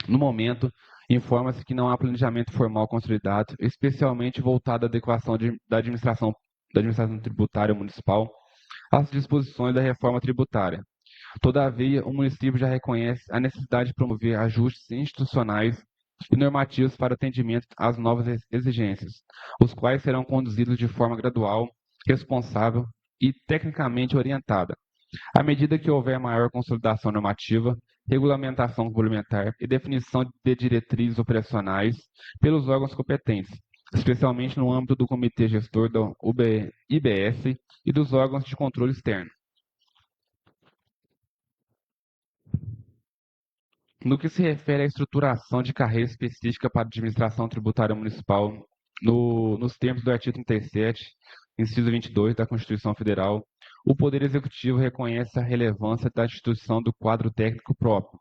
No momento, informa-se que não há planejamento formal consolidado, especialmente voltado à adequação da administração tributária municipal às disposições da reforma tributária. Todavia, o município já reconhece a necessidade de promover ajustes institucionais e normativos para atendimento às novas exigências, os quais serão conduzidos de forma gradual, responsável e tecnicamente orientada. À medida que houver maior consolidação normativa, regulamentação complementar e definição de diretrizes operacionais pelos órgãos competentes, especialmente no âmbito do Comitê Gestor da IBS e dos órgãos de controle externo. No que se refere à estruturação de carreira específica para a administração tributária municipal, nos termos do artigo 37, inciso 22 da Constituição Federal, o Poder Executivo reconhece a relevância da instituição do quadro técnico próprio,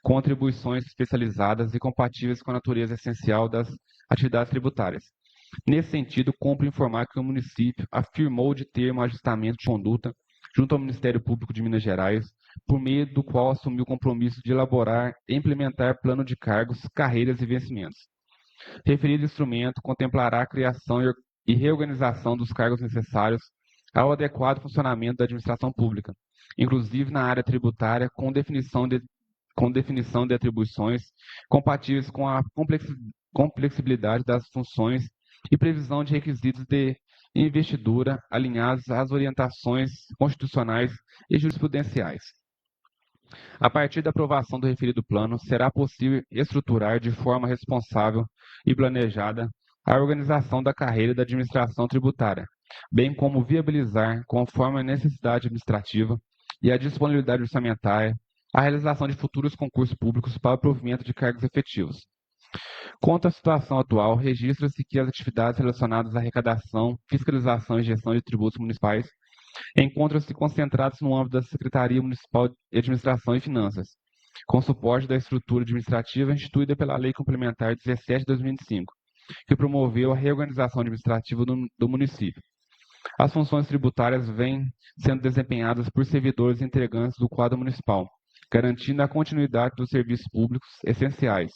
com atribuições especializadas e compatíveis com a natureza essencial das atividades tributárias. Nesse sentido, cumpre informar que o município afirmou de ter um ajustamento de conduta junto ao Ministério Público de Minas Gerais, por meio do qual assumiu o compromisso de elaborar e implementar plano de cargos, carreiras e vencimentos. Referido instrumento contemplará a criação e reorganização dos cargos necessários ao adequado funcionamento da administração pública, inclusive na área tributária, com definição de atribuições compatíveis com a complexibilidade das funções e previsão de requisitos de investidura alinhados às orientações constitucionais e jurisprudenciais. A partir da aprovação do referido plano, será possível estruturar de forma responsável e planejada a organização da carreira da administração tributária, bem como viabilizar, conforme a necessidade administrativa e a disponibilidade orçamentária, a realização de futuros concursos públicos para o provimento de cargos efetivos. Quanto à situação atual, registra-se que as atividades relacionadas à arrecadação, fiscalização e gestão de tributos municipais encontram-se concentradas no âmbito da Secretaria Municipal de Administração e Finanças, com suporte da estrutura administrativa instituída pela Lei Complementar 17 de 2005, que promoveu a reorganização administrativa do município. As funções tributárias vêm sendo desempenhadas por servidores integrantes do quadro municipal, garantindo a continuidade dos serviços públicos essenciais.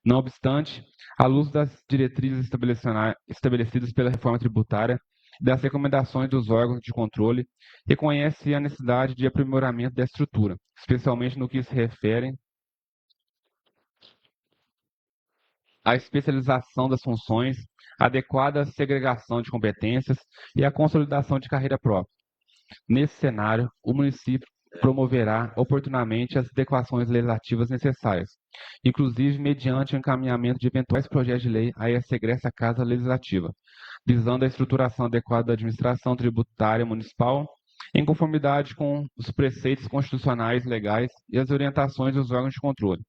Não obstante, à luz das diretrizes estabelecidas pela reforma tributária e das recomendações dos órgãos de controle, reconhece a necessidade de aprimoramento da estrutura, especialmente no que se refere à especialização das funções, adequada segregação de competências e a consolidação de carreira própria. Nesse cenário, o município promoverá oportunamente as adequações legislativas necessárias, inclusive mediante o encaminhamento de eventuais projetos de lei a essa egressa Casa Legislativa, visando a estruturação adequada da administração tributária municipal, em conformidade com os preceitos constitucionais legais e as orientações dos órgãos de controle.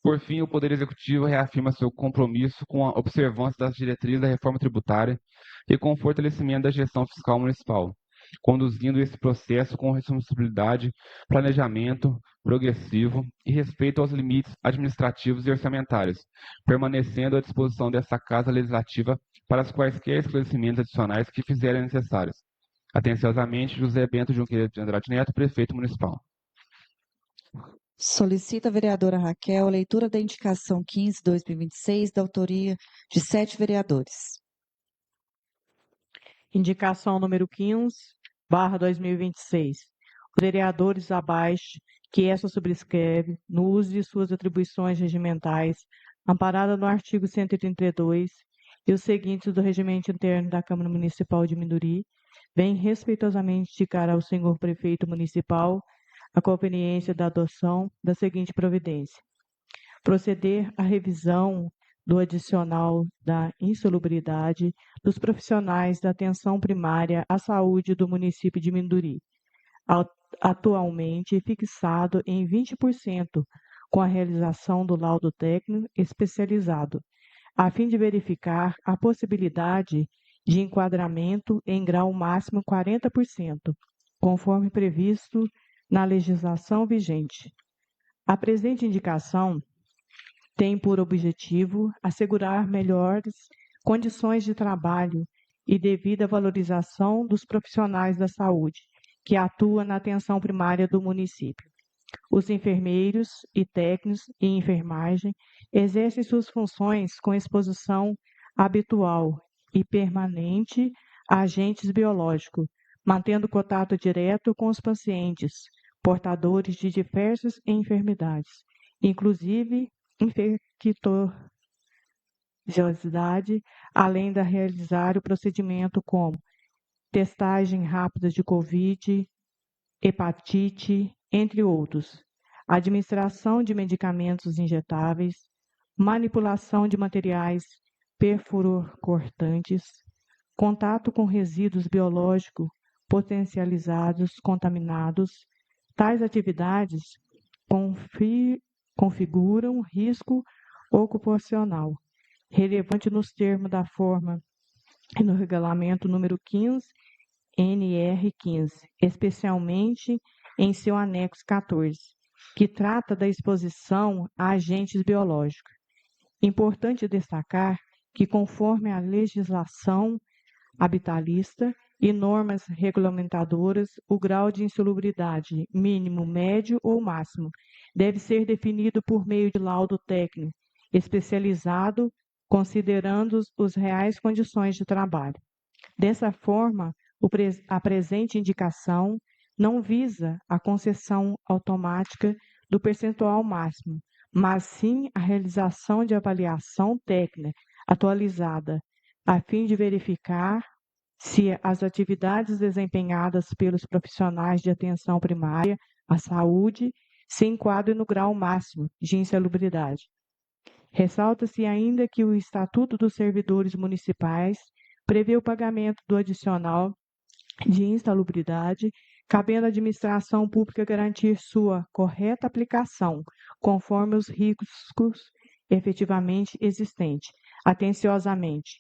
Por fim, o Poder Executivo reafirma seu compromisso com a observância das diretrizes da reforma tributária e com o fortalecimento da gestão fiscal municipal, conduzindo esse processo com responsabilidade, planejamento progressivo e respeito aos limites administrativos e orçamentários, permanecendo à disposição dessa Casa Legislativa para os quaisquer esclarecimentos adicionais que fizerem necessários. Atenciosamente, José Bento Junqueira de Andrade Neto, Prefeito Municipal. Solicita a vereadora Raquel leitura da indicação 15/2026, da autoria de 7 vereadores. Indicação número 15/2026. Os vereadores abaixo que essa subscreve, no uso de suas atribuições regimentais, amparada no artigo 132 e os seguintes do Regimento Interno da Câmara Municipal de Minduri, vem respeitosamente indicar ao senhor prefeito municipal a conveniência da adoção da seguinte providência: proceder à revisão do adicional da insalubridade dos profissionais da atenção primária à saúde do município de Minduri, atualmente fixado em 20%, com a realização do laudo técnico especializado, a fim de verificar a possibilidade de enquadramento em grau máximo 40%, conforme previsto na legislação vigente. A presente indicação tem por objetivo assegurar melhores condições de trabalho e devida valorização dos profissionais da saúde que atuam na atenção primária do município. Os enfermeiros e técnicos em enfermagem exercem suas funções com exposição habitual e permanente a agentes biológicos, mantendo contato direto com os pacientes portadores de diversas enfermidades, inclusive infecciosidade, além de realizar o procedimento como testagem rápida de Covid, hepatite, entre outros, administração de medicamentos injetáveis, manipulação de materiais perfluorocortantes, contato com resíduos biológicos potencializados contaminados. Tais atividades configuram risco ocupacional relevante nos termos da forma e no regulamento número 15, NR15, especialmente em seu anexo 14, que trata da exposição a agentes biológicos. Importante destacar que, conforme a legislação habitalista e normas regulamentadoras, o grau de insalubridade mínimo, médio ou máximo deve ser definido por meio de laudo técnico especializado, considerando as reais condições de trabalho. Dessa forma, A presente indicação não visa a concessão automática do percentual máximo, mas sim a realização de avaliação técnica atualizada, a fim de verificar se as atividades desempenhadas pelos profissionais de atenção primária à saúde se enquadram no grau máximo de insalubridade. Ressalta-se ainda que o Estatuto dos Servidores Municipais prevê o pagamento do adicional de insalubridade, cabendo à administração pública garantir sua correta aplicação, conforme os riscos efetivamente existentes. Atenciosamente,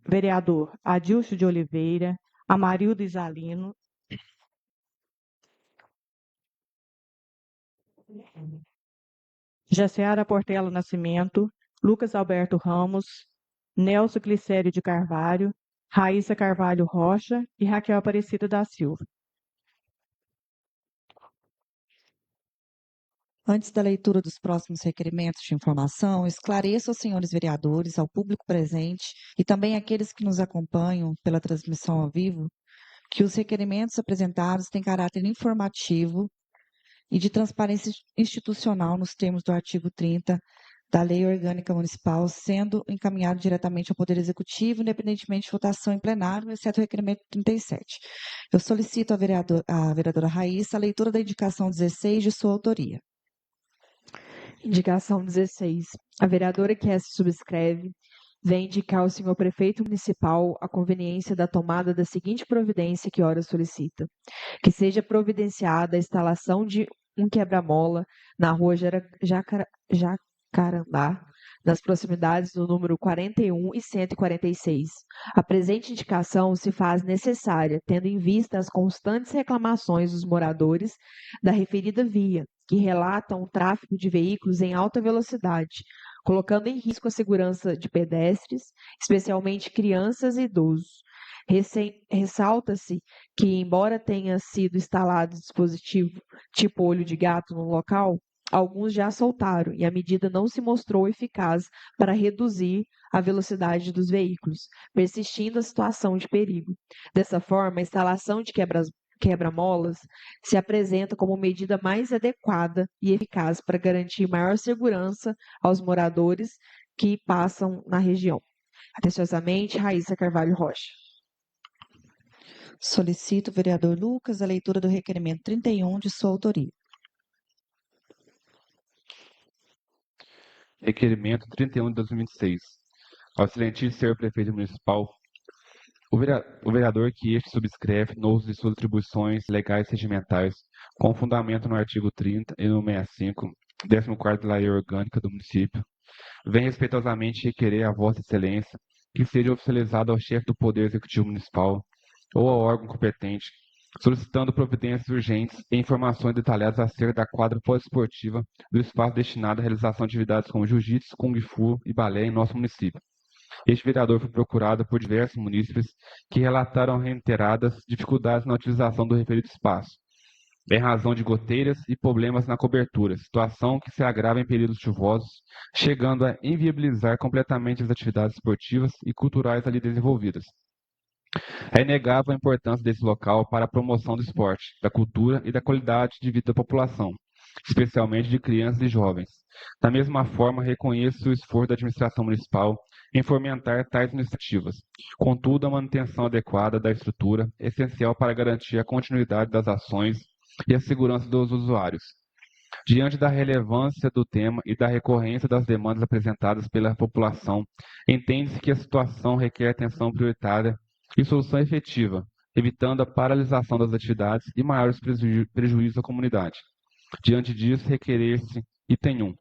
vereador Adilson de Oliveira, Amarildo Isalino, Jaciara Portela Nascimento, Lucas Alberto Ramos, Nelson Glicério de Carvalho, Raíssa Carvalho Rocha e Raquel Aparecida da Silva. Antes da leitura dos próximos requerimentos de informação, esclareço aos senhores vereadores, ao público presente e também àqueles que nos acompanham pela transmissão ao vivo, que os requerimentos apresentados têm caráter informativo e de transparência institucional nos termos do artigo 30 da Lei Orgânica Municipal, sendo encaminhado diretamente ao Poder Executivo, independentemente de votação em plenário, exceto o requerimento 37. Eu solicito à vereadora Raíssa a leitura da indicação 16 de sua autoria. Indicação 16. A vereadora que essa subscreve vem indicar ao senhor prefeito municipal a conveniência da tomada da seguinte providência que ora solicita: que seja providenciada a instalação de um quebra-mola na rua Jacarandá, nas proximidades do número 41 e 146. A presente indicação se faz necessária, tendo em vista as constantes reclamações dos moradores da referida via, que relatam o tráfego de veículos em alta velocidade, colocando em risco a segurança de pedestres, especialmente crianças e idosos. Ressalta-se que, embora tenha sido instalado dispositivo tipo olho de gato no local, alguns já soltaram e a medida não se mostrou eficaz para reduzir a velocidade dos veículos, persistindo a situação de perigo. Dessa forma, a instalação de quebra-molas se apresenta como medida mais adequada e eficaz para garantir maior segurança aos moradores que passam na região. Atenciosamente, Raíssa Carvalho Rocha. Solicito, vereador Lucas, a leitura do requerimento 31 de sua autoria. Requerimento 31 de 2026. Ao excelentíssimo senhor prefeito municipal, o vereador que este subscreve no uso de suas atribuições legais e regimentais, com fundamento no artigo 30 e no 65, 14º da Lei Orgânica do Município, vem respeitosamente requerer a Vossa Excelência que seja oficializado ao chefe do Poder Executivo Municipal ou ao órgão competente, solicitando providências urgentes e informações detalhadas acerca da quadra poliesportiva do espaço destinado à realização de atividades como jiu-jitsu, kung fu e balé em nosso município. Este vereador foi procurado por diversos munícipes que relataram reiteradas dificuldades na utilização do referido espaço, em razão de goteiras e problemas na cobertura, situação que se agrava em períodos chuvosos, chegando a inviabilizar completamente as atividades esportivas e culturais ali desenvolvidas. É inegável a importância desse local para a promoção do esporte, da cultura e da qualidade de vida da população, especialmente de crianças e jovens. Da mesma forma, reconheço o esforço da administração municipal em fomentar tais iniciativas. Contudo, a manutenção adequada da estrutura é essencial para garantir a continuidade das ações e a segurança dos usuários. Diante da relevância do tema e da recorrência das demandas apresentadas pela população, entende-se que a situação requer atenção prioritária e solução efetiva, evitando a paralisação das atividades e maiores prejuízos à comunidade. Diante disso, requerer-se item 1.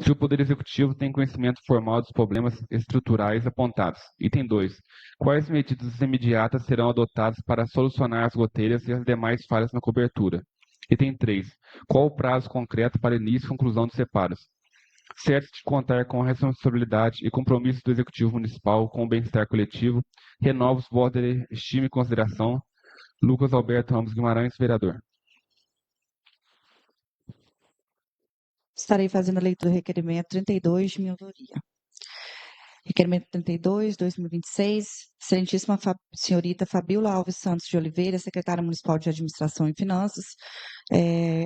Se o Poder Executivo tem conhecimento formal dos problemas estruturais apontados. Item 2. Quais medidas imediatas serão adotadas para solucionar as goteiras e as demais falhas na cobertura? Item 3. Qual o prazo concreto para início e conclusão dos reparos? Certo de contar com a responsabilidade e compromisso do Executivo Municipal com o bem-estar coletivo, renovo os votos de estima e consideração. Lucas Alberto Ramos Guimarães, vereador. Estarei fazendo a leitura do requerimento 32 de minha autoria. Requerimento 32, 2026, excelentíssima senhorita Fabíola Alves Santos de Oliveira, secretária municipal de Administração e Finanças,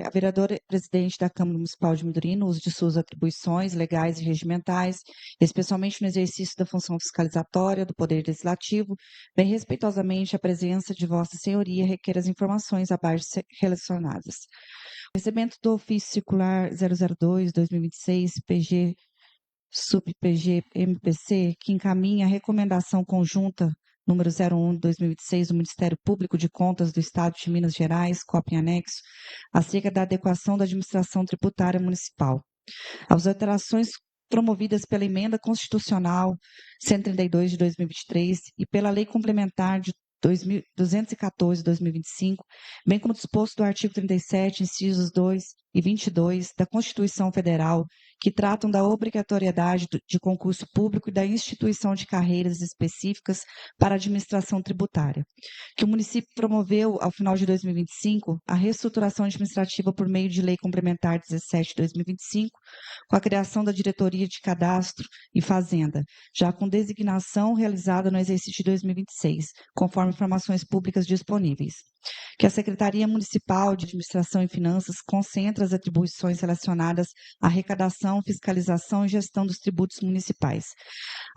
a vereadora presidente da Câmara Municipal de Minduri, no uso de suas atribuições legais e regimentais, especialmente no exercício da função fiscalizatória do Poder Legislativo, bem respeitosamente a presença de Vossa Senhoria requer as informações abaixo relacionadas. Recebimento do ofício circular 002/2026, PG sub-PG MPC, que encaminha a recomendação conjunta número 01/2026 do Ministério Público de Contas do Estado de Minas Gerais, cópia em anexo, acerca da adequação da administração tributária municipal às alterações promovidas pela Emenda Constitucional 132 de 2023 e pela Lei Complementar de 214/2025, bem como disposto do artigo 37, incisos 2 e 22 da Constituição Federal, que tratam da obrigatoriedade de concurso público e da instituição de carreiras específicas para a administração tributária. Que o município promoveu, ao final de 2025, a reestruturação administrativa por meio de Lei Complementar 17/2025, com a criação da Diretoria de Cadastro e Fazenda, já com designação realizada no exercício de 2026, conforme informações públicas disponíveis. Que a Secretaria Municipal de Administração e Finanças concentra as atribuições relacionadas à arrecadação, fiscalização e gestão dos tributos municipais.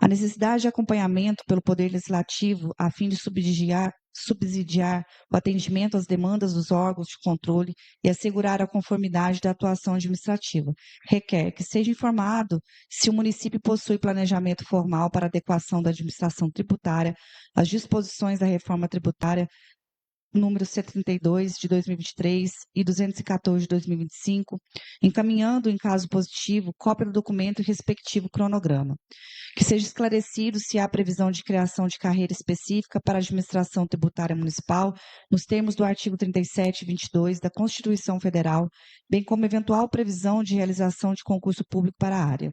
A necessidade de acompanhamento pelo Poder Legislativo a fim de subsidiar o atendimento às demandas dos órgãos de controle e assegurar a conformidade da atuação administrativa. Requer que seja informado se o município possui planejamento formal para adequação da administração tributária às disposições da reforma tributária número 132 de 2023 e 214 de 2025, encaminhando, em caso positivo, cópia do documento e respectivo cronograma. Que seja esclarecido se há previsão de criação de carreira específica para a administração tributária municipal, nos termos do artigo 37 e 22 da Constituição Federal, bem como eventual previsão de realização de concurso público para a área.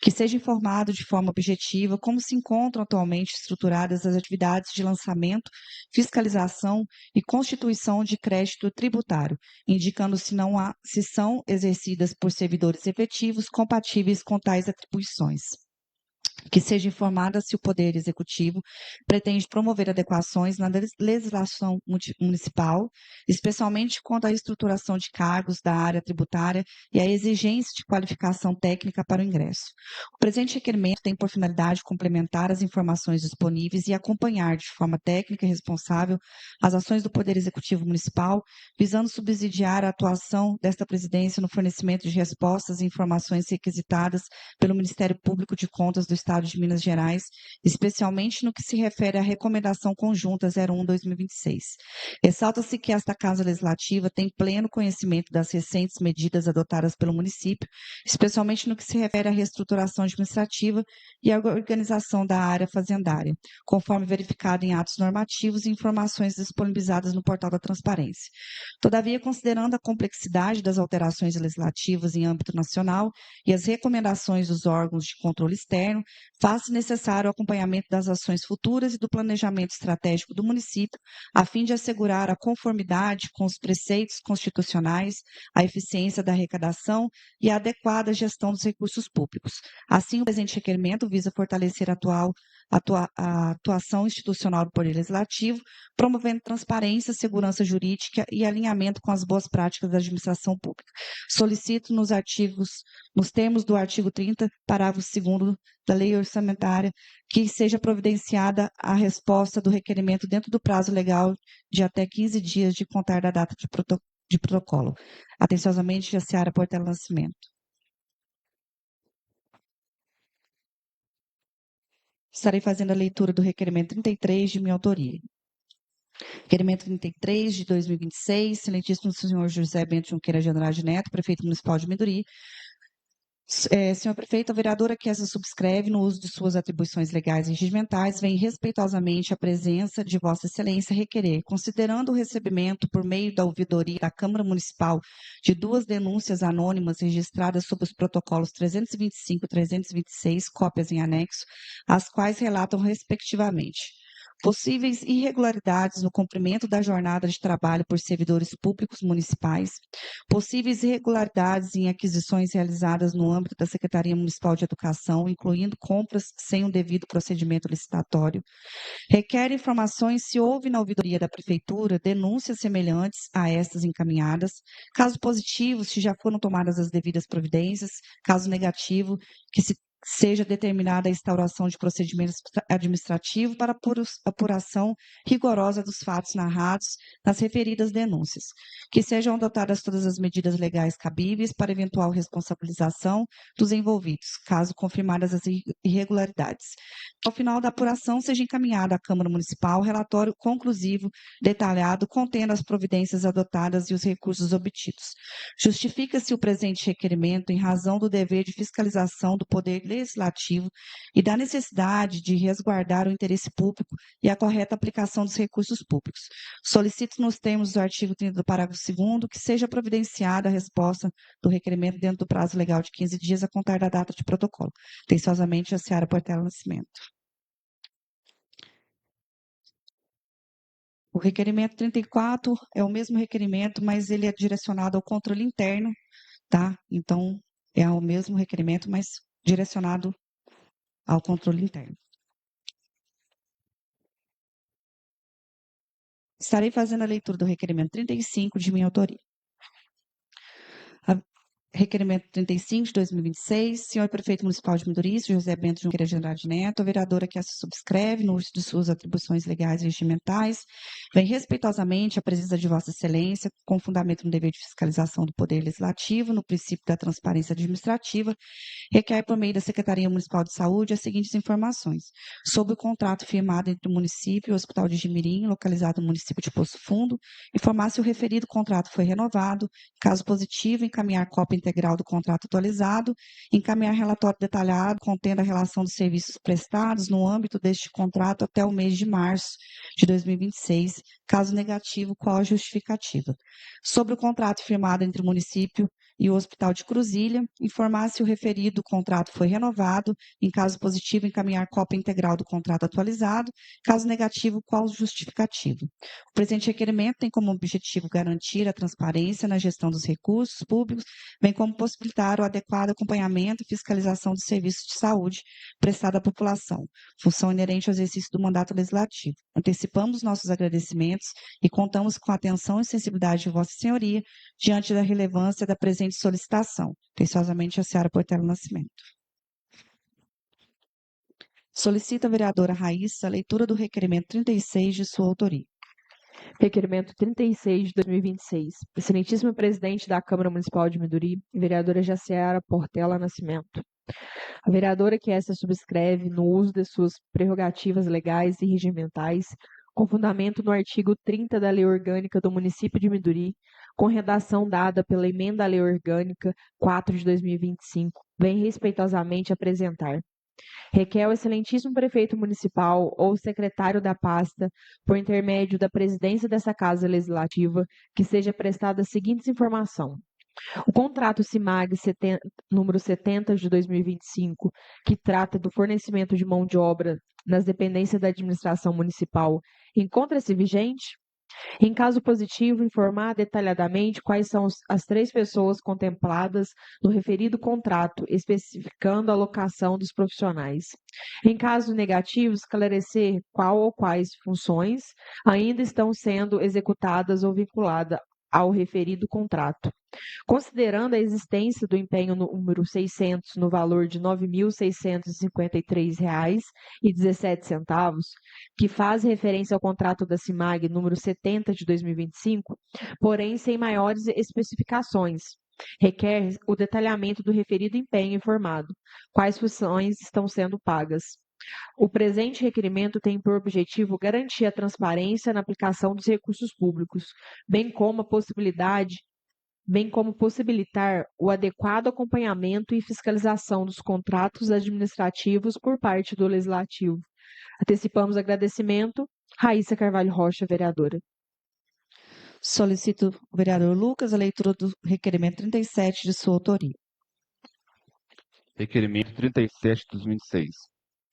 Que seja informado de forma objetiva como se encontram atualmente estruturadas as atividades de lançamento, fiscalização e constituição de crédito tributário, indicando se são exercidas por servidores efetivos compatíveis com tais atribuições. Que seja informada se o Poder Executivo pretende promover adequações na legislação municipal, especialmente quanto à estruturação de cargos da área tributária e à exigência de qualificação técnica para o ingresso. O presente requerimento tem por finalidade complementar as informações disponíveis e acompanhar de forma técnica e responsável as ações do Poder Executivo Municipal, visando subsidiar a atuação desta presidência no fornecimento de respostas e informações requisitadas pelo Ministério Público de Contas do Estado de Minas Gerais, especialmente no que se refere à Recomendação Conjunta 01/2026. Ressalta-se que esta Casa Legislativa tem pleno conhecimento das recentes medidas adotadas pelo município, especialmente no que se refere à reestruturação administrativa e à organização da área fazendária, conforme verificado em atos normativos e informações disponibilizadas no portal da Transparência. Todavia, considerando a complexidade das alterações legislativas em âmbito nacional e as recomendações dos órgãos de controle externo, faz-se necessário o acompanhamento das ações futuras e do planejamento estratégico do município, a fim de assegurar a conformidade com os preceitos constitucionais, a eficiência da arrecadação e a adequada gestão dos recursos públicos. Assim, o presente requerimento visa fortalecer a atuação institucional do Poder Legislativo, promovendo transparência, segurança jurídica e alinhamento com as boas práticas da administração pública. Solicito nos termos do artigo 30, parágrafo 2º da Lei Orçamentária, que seja providenciada a resposta do requerimento dentro do prazo legal de até 15 dias de contar da data de protocolo. Atenciosamente, Jaciara Portela Nascimento. Estarei fazendo a leitura do requerimento 33 de minha autoria. Requerimento 33 de 2026, excelentíssimo senhor José Bento Junqueira de Andrade Neto, prefeito municipal de Minduri. Senhor prefeito, a vereadora que essa subscreve, no uso de suas atribuições legais e regimentais, vem respeitosamente à presença de Vossa Excelência requerer, considerando o recebimento por meio da ouvidoria da Câmara Municipal de 2 denúncias anônimas registradas sob os protocolos 325 e 326, cópias em anexo, as quais relatam respectivamente: possíveis irregularidades no cumprimento da jornada de trabalho por servidores públicos municipais, possíveis irregularidades em aquisições realizadas no âmbito da Secretaria Municipal de Educação, incluindo compras sem o devido procedimento licitatório. Requer informações se houve na ouvidoria da Prefeitura denúncias semelhantes a estas encaminhadas. Caso positivo, se já foram tomadas as devidas providências. Caso negativo, que seja determinada a instauração de procedimento administrativo para apuração rigorosa dos fatos narrados nas referidas denúncias. Que sejam adotadas todas as medidas legais cabíveis para eventual responsabilização dos envolvidos, caso confirmadas as irregularidades. Ao final da apuração, seja encaminhado à Câmara Municipal relatório conclusivo, detalhado, contendo as providências adotadas e os recursos obtidos. Justifica-se o presente requerimento em razão do dever de fiscalização do Poder Legislativo e da necessidade de resguardar o interesse público e a correta aplicação dos recursos públicos. Solicito, nos termos do artigo 30 do parágrafo 2º, que seja providenciada a resposta do requerimento dentro do prazo legal de 15 dias a contar da data de protocolo. Atenciosamente, a Seara Portela Nascimento. O requerimento 34 é o mesmo requerimento, mas ele é direcionado ao controle interno, tá? Então, é o mesmo requerimento, mas direcionado ao controle interno. Estarei fazendo a leitura do requerimento 35 de minha autoria. Requerimento 35 de 2026, senhor Prefeito Municipal de Minduri, José Bento Junqueira de Andrade Neto, a vereadora que essa subscreve, no uso de suas atribuições legais e regimentais, vem respeitosamente à presença de Vossa Excelência, com fundamento no dever de fiscalização do Poder Legislativo, no princípio da transparência administrativa, requer por meio da Secretaria Municipal de Saúde as seguintes informações. Sobre o contrato firmado entre o município e o Hospital de Jimirim, localizado no município de Poço Fundo, informar se o referido contrato foi renovado, caso positivo, encaminhar cópia integral do contrato atualizado, encaminhar relatório detalhado contendo a relação dos serviços prestados no âmbito deste contrato até o mês de março de 2026, caso negativo, qual a justificativa. Sobre o contrato firmado entre o município e o Hospital de Cruzília, informar se o referido contrato foi renovado, em caso positivo, encaminhar cópia integral do contrato atualizado, caso negativo, qual justificativo. O presente requerimento tem como objetivo garantir a transparência na gestão dos recursos públicos, bem como possibilitar o adequado acompanhamento e fiscalização dos serviços de saúde prestados à população, função inerente ao exercício do mandato legislativo. Antecipamos nossos agradecimentos e contamos com a atenção e sensibilidade de Vossa Senhoria diante da relevância da presente solicitação. Atenciosamente, a Seara Portela Nascimento. Solicita a vereadora Raíssa a leitura do requerimento 36 de sua autoria. Requerimento 36 de 2026. Excelentíssimo presidente da Câmara Municipal de Minduri, vereadora Jaciara Portela Nascimento. A vereadora que esta subscreve no uso de suas prerrogativas legais e regimentais, com fundamento no artigo 30 da Lei Orgânica do Município de Minduri, com redação dada pela Emenda à Lei Orgânica 4 de 2025, vem respeitosamente apresentar. Requer ao excelentíssimo prefeito municipal ou secretário da pasta, por intermédio da presidência dessa Casa Legislativa, que seja prestada a seguinte informação. O contrato CIMAG número 70 de 2025, que trata do fornecimento de mão de obra nas dependências da administração municipal, encontra-se vigente? Em caso positivo, informar detalhadamente quais são as 3 pessoas contempladas no referido contrato, especificando a alocação dos profissionais. Em caso negativo, esclarecer qual ou quais funções ainda estão sendo executadas ou vinculadas ao referido contrato. Considerando a existência do empenho número 600 no valor de R$ 9.653,17, que faz referência ao contrato da CIMAG número 70 de 2025, porém sem maiores especificações. Requer o detalhamento do referido empenho informado, quais funções estão sendo pagas. O presente requerimento tem por objetivo garantir a transparência na aplicação dos recursos públicos, bem como possibilitar o adequado acompanhamento e fiscalização dos contratos administrativos por parte do Legislativo. Antecipamos agradecimento. Raíssa Carvalho Rocha, vereadora. Solicito o vereador Lucas a leitura do requerimento 37 de sua autoria. Requerimento 37 de 2006.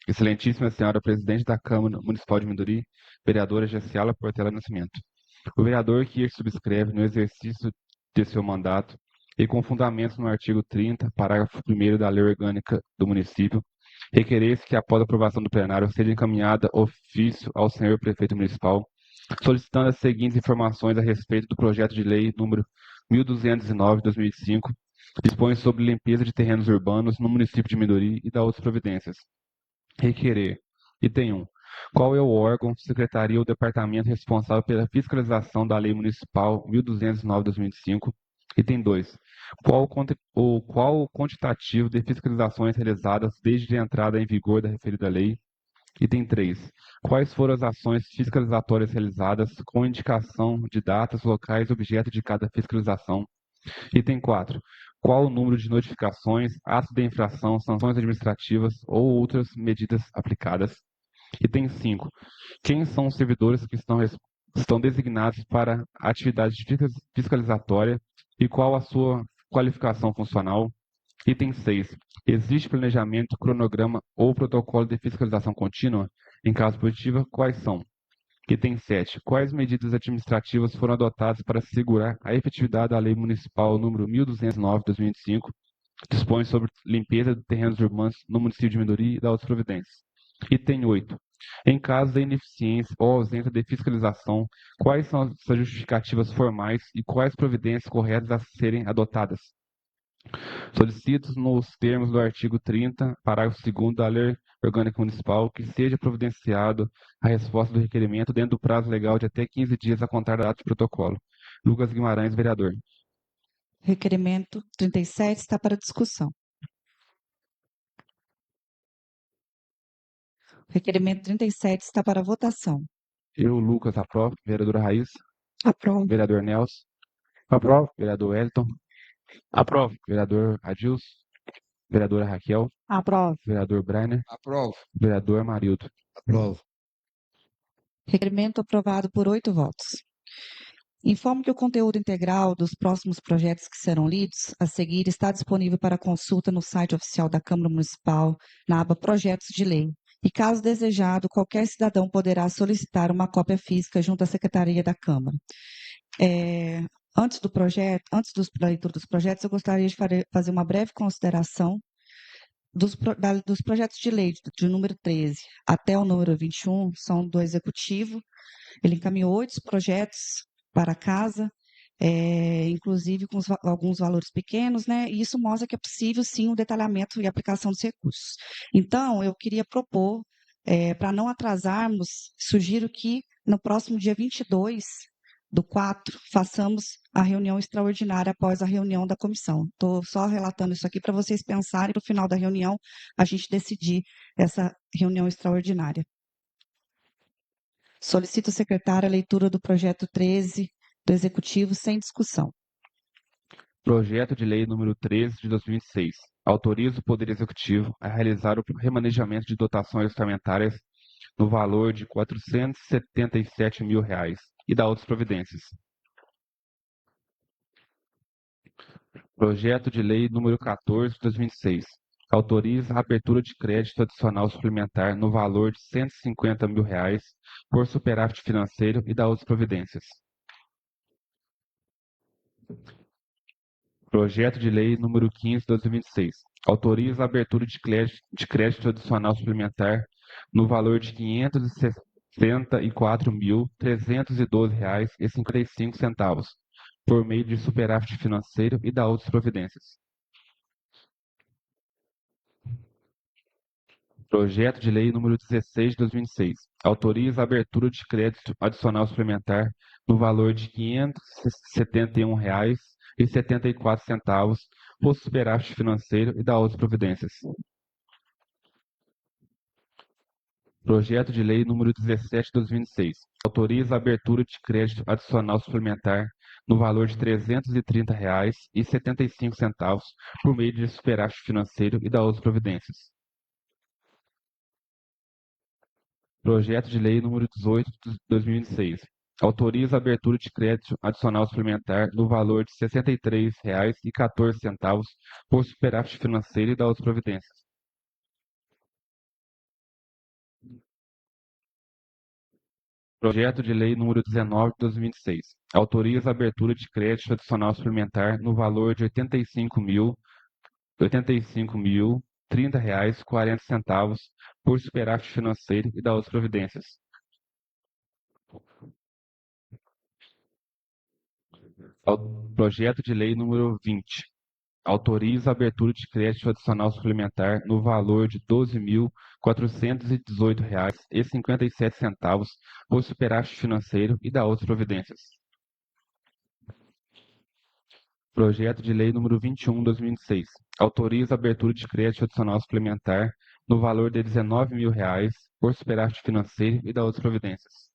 Excelentíssima Senhora Presidente da Câmara Municipal de Minduri, vereadora Gessiela Portela Nascimento. O vereador que subscreve no exercício de seu mandato e com fundamentos no artigo 30, parágrafo 1º da Lei Orgânica do Município, requerer-se que após a aprovação do plenário seja encaminhada ofício ao senhor prefeito municipal, solicitando as seguintes informações a respeito do projeto de lei número 1209/2005, dispõe sobre limpeza de terrenos urbanos no município de Minduri e da outras providências. Requerer. Item 1. Qual é o órgão, secretaria ou departamento responsável pela fiscalização da Lei Municipal 1209/2005? Item 2. Qual o quantitativo de fiscalizações realizadas desde a entrada em vigor da referida lei? Item 3. Quais foram as ações fiscalizatórias realizadas com indicação de datas, locais e objeto de cada fiscalização? Item 4. Qual o número de notificações, atos de infração, sanções administrativas ou outras medidas aplicadas? Item 5. Quem são os servidores que estão designados para a atividade fiscalizatória e qual a sua qualificação funcional? Item 6. Existe planejamento, cronograma ou protocolo de fiscalização contínua? Em caso positivo, quais são? Item 7. Quais medidas administrativas foram adotadas para assegurar a efetividade da Lei Municipal número 1209/2005, dispõe sobre limpeza de terrenos urbanos no município de Minduri e da outras providências? Item 8. Em caso de ineficiência ou ausência de fiscalização, quais são as justificativas formais e quais providências corretas a serem adotadas? Solicito, nos termos do artigo 30, parágrafo 2º da Lei Orgânica Municipal, que seja providenciado a resposta do requerimento dentro do prazo legal de até 15 dias a contar da data de protocolo. Lucas Guimarães, vereador. Requerimento 37 está para discussão. Requerimento 37 está para votação. Eu, Lucas, aprovo. Vereadora Raíssa. Aprovo. Vereador Nelson. Aprovo. Vereador Wellington. Aprovo. Vereador Adilson. Vereadora Raquel. Aprovo. Vereador Brainer. Aprovo. Vereador Marildo. Aprovo. Requerimento aprovado por 8 votos. Informo que o conteúdo integral dos próximos projetos que serão lidos a seguir está disponível para consulta no site oficial da Câmara Municipal, na aba Projetos de Lei. E, caso desejado, qualquer cidadão poderá solicitar uma cópia física junto à Secretaria da Câmara. Antes da leitura dos projetos, eu gostaria de fazer uma breve consideração dos projetos de lei, de número 13 até o número 21, são do Executivo. Ele encaminhou 8 projetos para casa, inclusive com alguns valores pequenos, né? E isso mostra que é possível, sim, o detalhamento e aplicação dos recursos. Então, eu queria propor, para não atrasarmos, sugiro que no próximo dia 22/4, façamos a reunião extraordinária após a reunião da comissão. Estou só relatando isso aqui para vocês pensarem, no final da reunião, a gente decidir essa reunião extraordinária. Solicito, secretária, a leitura do projeto 13 do Executivo sem discussão. Projeto de Lei número 13 de 2006. Autoriza o Poder Executivo a realizar o remanejamento de dotações orçamentárias no valor de R$ 477 mil e da outras providências. Projeto de Lei número 14 de 2006. Autoriza a abertura de crédito adicional suplementar no valor de R$ 150 mil por superávit financeiro e da outras providências. Projeto de Lei número 15 de 2026. Autoriza a abertura de crédito adicional suplementar no valor de R$ 564.312,55 por meio de superávit financeiro e da outras providências. Projeto de Lei número 16 de 2006. Autoriza a abertura de crédito adicional suplementar no valor de R$ 571,74 por superávit financeiro e da outras providências. Projeto de Lei número 17 de 2006. Autoriza a abertura de crédito adicional suplementar no valor de R$ 330,75 por meio de superávit financeiro e da outras providências. Projeto de Lei número 18 de 2006. Autoriza a abertura de crédito adicional suplementar no valor de R$ 63,14 por superávit financeiro e da outras providências. Projeto de Lei número 19 de 2026. Autoriza a abertura de crédito adicional suplementar no valor de R$ 85.030,40 por superávit financeiro e da outras providências. Projeto de Lei número 20. Autoriza a abertura de crédito adicional suplementar no valor de R$ 12.418,57 por superávit financeiro e da outras providências. Projeto de Lei número 21 de 2006. Autoriza a abertura de crédito adicional suplementar no valor de R$ 19.000 por superávit financeiro e da outras providências.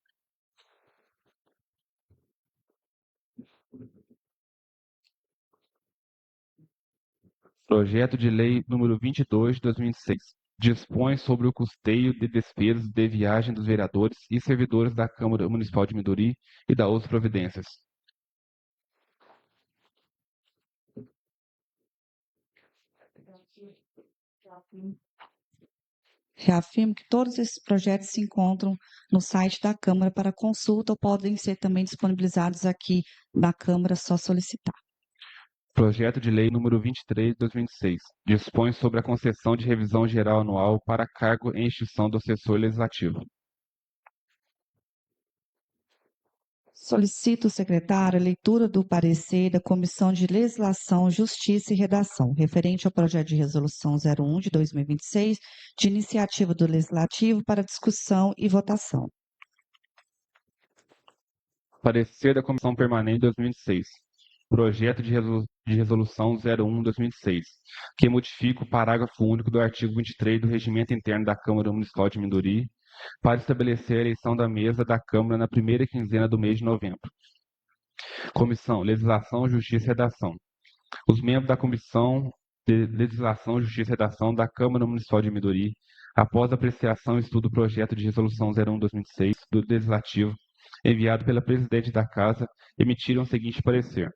Projeto de Lei número 22 de 2006. Dispõe sobre o custeio de despesas de viagem dos vereadores e servidores da Câmara Municipal de Minduri e da outras providências. Reafirmo que todos esses projetos se encontram no site da Câmara para consulta ou podem ser também disponibilizados aqui na Câmara, só solicitar. Projeto de Lei número 23 de 2006. Dispõe sobre a concessão de revisão geral anual para cargo em extinção do assessor legislativo. Solicito, secretário, a leitura do parecer da Comissão de Legislação, Justiça e Redação, referente ao projeto de resolução 01 de 2026, de iniciativa do Legislativo para discussão e votação. Parecer da Comissão Permanente de 2006. Projeto de resolução 01 de 2006, que modifica o parágrafo único do artigo 23 do Regimento Interno da Câmara Municipal de Minduri, para estabelecer a eleição da mesa da Câmara na primeira quinzena do mês de novembro. Comissão Legislação, Justiça e Redação. Os membros da Comissão de Legislação, Justiça e Redação da Câmara Municipal de Minduri, após apreciação e estudo do projeto de resolução 01 de 2006 do Legislativo, enviado pela Presidente da Casa, emitiram o seguinte parecer.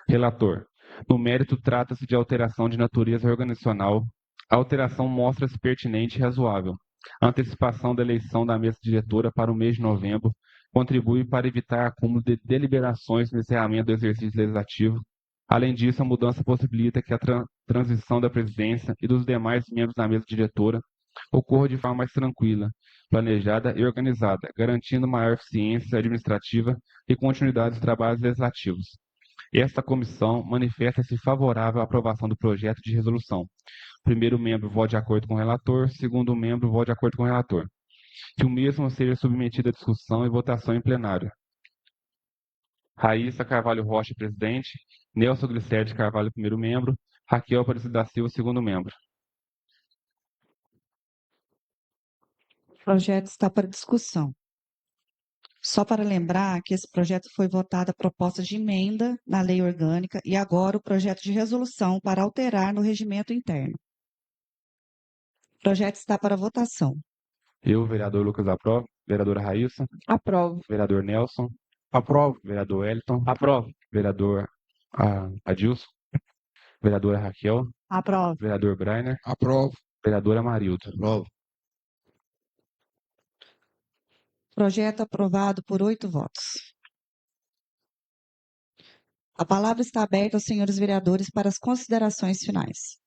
Relator. No mérito, trata-se de alteração de natureza organizacional. A alteração mostra-se pertinente e razoável. A antecipação da eleição da mesa diretora para o mês de novembro contribui para evitar acúmulo de deliberações no encerramento do exercício legislativo. Além disso, a mudança possibilita que a transição da presidência e dos demais membros da mesa diretora ocorra de forma mais tranquila, planejada e organizada, garantindo maior eficiência administrativa e continuidade dos trabalhos legislativos. Esta comissão manifesta-se favorável à aprovação do projeto de resolução. Primeiro membro vote de acordo com o relator, segundo membro vote de acordo com o relator. Que o mesmo seja submetido à discussão e votação em plenário. Raíssa Carvalho Rocha, presidente. Nelson Glicete Carvalho, primeiro membro. Raquel Aparecida da Silva, segundo membro. O projeto está para discussão. Só para lembrar que esse projeto foi votado a proposta de emenda na lei orgânica e agora o projeto de resolução para alterar no regimento interno. O projeto está para votação. Eu, vereador Lucas, aprovo. Vereadora Raíssa. Aprovo. Vereador Nelson. Aprovo. Vereador Wellington. Aprovo. Vereador Adilson. Vereadora Raquel. Aprovo. Vereador Brainer. Aprovo. Vereadora Marilda. Aprovo. Projeto aprovado por 8 votos. A palavra está aberta aos senhores vereadores para as considerações finais.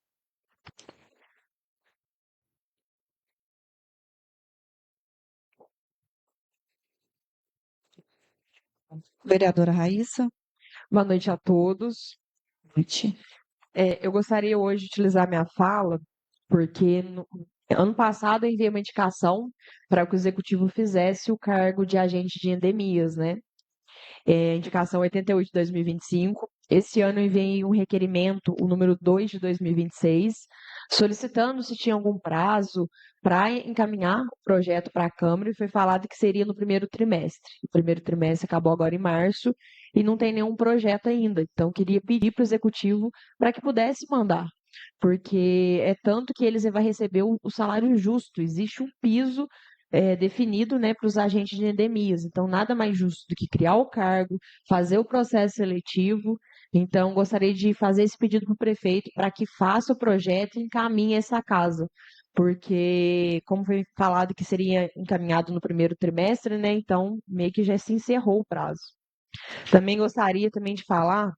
Vereadora Raíssa. Boa noite a todos. Noite. Eu gostaria hoje de utilizar minha fala, porque ano passado eu enviei uma indicação para que o Executivo fizesse o cargo de agente de endemias, né? Indicação 88 de 2025. Esse ano eu enviei um requerimento, o número 2 de 2026, solicitando se tinha algum prazo para encaminhar o projeto para a Câmara, e foi falado que seria no primeiro trimestre. O primeiro trimestre acabou agora em março e não tem nenhum projeto ainda. Então, queria pedir para o Executivo para que pudesse mandar, porque é tanto que eles vão receber o salário justo. Existe um piso definido, né, para os agentes de endemias. Então, nada mais justo do que criar o cargo, fazer o processo seletivo. Então, gostaria de fazer esse pedido para o prefeito para que faça o projeto e encaminhe essa casa, porque, como foi falado que seria encaminhado no primeiro trimestre, né? Então, meio que já se encerrou o prazo. Também gostaria também de falar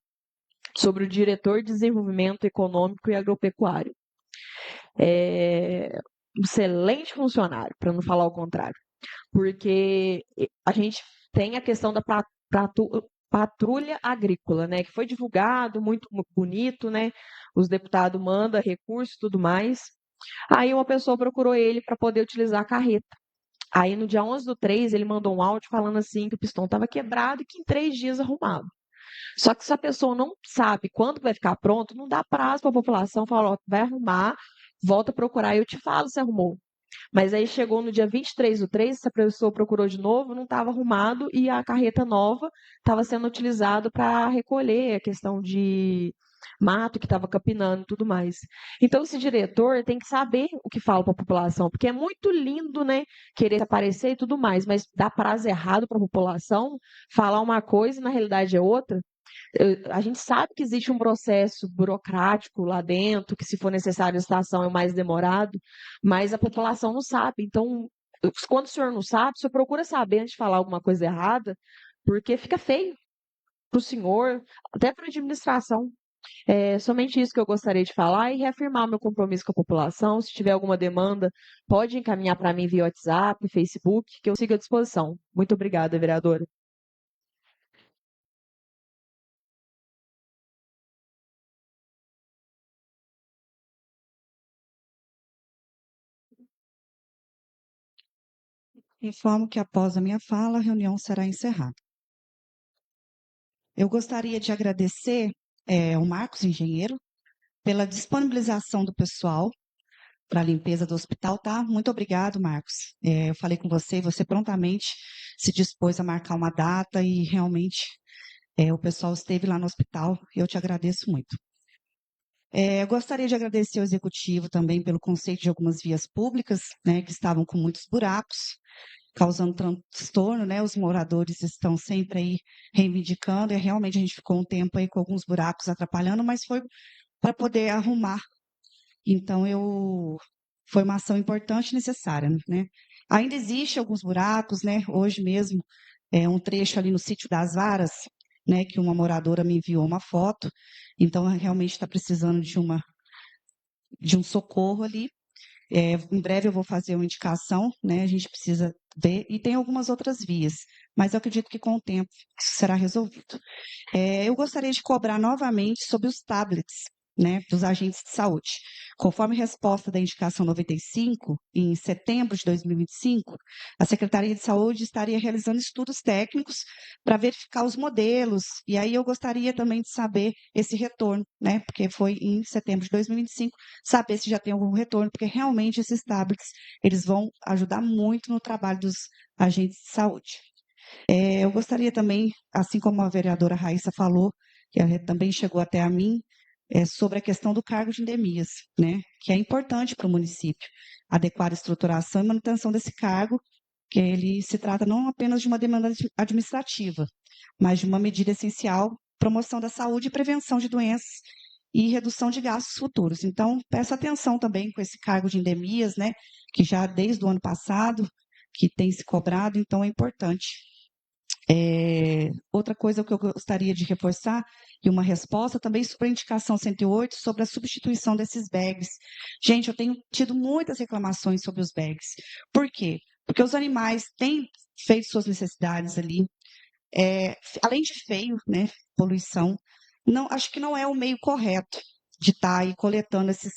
sobre o diretor de desenvolvimento econômico e agropecuário. É um excelente funcionário, para não falar o contrário, porque a gente tem a questão da patrulha agrícola, né, que foi divulgado, muito bonito, né, os deputados mandam recurso e tudo mais. Aí uma pessoa procurou ele para poder utilizar a carreta. Aí no dia 11/3 ele mandou um áudio falando assim que o pistão estava quebrado e que em 3 dias arrumava. Só que se a pessoa não sabe quando vai ficar pronto, não dá prazo para a população falar, ó, vai arrumar, volta a procurar e eu te falo se arrumou. Mas aí chegou no dia 23/3, essa pessoa procurou de novo, não estava arrumado e a carreta nova estava sendo utilizada para recolher a questão de mato que estava capinando e tudo mais. Então, esse diretor tem que saber o que fala para a população, porque é muito lindo, né, querer aparecer e tudo mais, mas dar prazo errado para a população, falar uma coisa e na realidade é outra. A gente sabe que existe um processo burocrático lá dentro, que se for necessário a licitação é o mais demorado, mas a população não sabe. Então, quando o senhor não sabe, o senhor procura saber antes de falar alguma coisa errada, porque fica feio para o senhor, até para a administração. É somente isso que eu gostaria de falar e reafirmar meu compromisso com a população. Se tiver alguma demanda, pode encaminhar para mim via WhatsApp, Facebook, que eu sigo à disposição. Muito obrigada, vereadora. Informo que após a minha fala, a reunião será encerrada. Eu gostaria de agradecer ao Marcos Engenheiro pela disponibilização do pessoal para a limpeza do hospital, tá? Muito obrigado, Marcos. Eu falei com você e você prontamente se dispôs a marcar uma data e realmente o pessoal esteve lá no hospital. Eu te agradeço muito. Eu gostaria de agradecer ao Executivo também pelo conceito de algumas vias públicas, né, que estavam com muitos buracos, causando transtorno, né? Os moradores estão sempre aí reivindicando, e realmente a gente ficou um tempo aí com alguns buracos atrapalhando, mas foi para poder arrumar. Então, foi uma ação importante e necessária, né? Ainda existe alguns buracos, né? Hoje mesmo, um trecho ali no sítio das Varas, né? Que uma moradora me enviou uma foto, então realmente está precisando de um socorro ali. Em breve eu vou fazer uma indicação, né? A gente precisa ver, e tem algumas outras vias, mas eu acredito que com o tempo isso será resolvido. Eu gostaria de cobrar novamente sobre os tablets, né, dos agentes de saúde. Conforme resposta da indicação 95, em setembro de 2025, a Secretaria de Saúde estaria realizando estudos técnicos para verificar os modelos, e aí eu gostaria também de saber esse retorno, né, porque foi em setembro de 2025, saber se já tem algum retorno, porque realmente esses tablets, eles vão ajudar muito no trabalho dos agentes de saúde. Eu gostaria também, assim como a vereadora Raíssa falou, que também chegou até a mim, sobre a questão do cargo de endemias, né, que é importante para o município, adequar a estruturação e manutenção desse cargo, que ele se trata não apenas de uma demanda administrativa, mas de uma medida essencial, promoção da saúde e prevenção de doenças e redução de gastos futuros. Então, peço atenção também com esse cargo de endemias, né, que já desde o ano passado, que tem se cobrado, então é importante. Outra coisa que eu gostaria de reforçar, e uma resposta também sobre a indicação 108, sobre a substituição desses bags. Gente, eu tenho tido muitas reclamações sobre os bags. Por quê? Porque os animais têm feito suas necessidades ali, além de feio, né, poluição, não, acho que não é o meio correto de estar aí coletando esses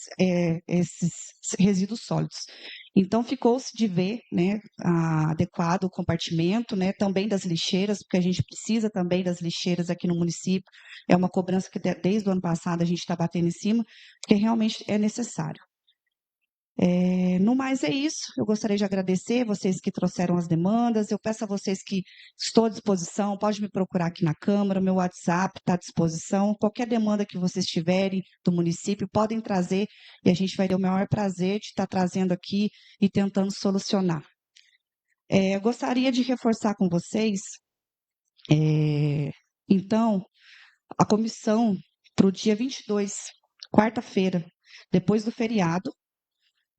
resíduos sólidos. Então, ficou-se de ver, né, adequado o compartimento, né, também das lixeiras, porque a gente precisa também das lixeiras aqui no município. É uma cobrança que desde o ano passado a gente está batendo em cima, porque realmente é necessário. No mais é isso. Eu gostaria de agradecer vocês que trouxeram as demandas. Eu peço a vocês que estou à disposição, pode me procurar aqui na Câmara, meu WhatsApp está à disposição. Qualquer demanda que vocês tiverem do município, podem trazer e a gente vai ter o maior prazer de estar trazendo aqui e tentando solucionar. Eu gostaria de reforçar com vocês, então, a comissão para o dia 22, quarta-feira, depois do feriado,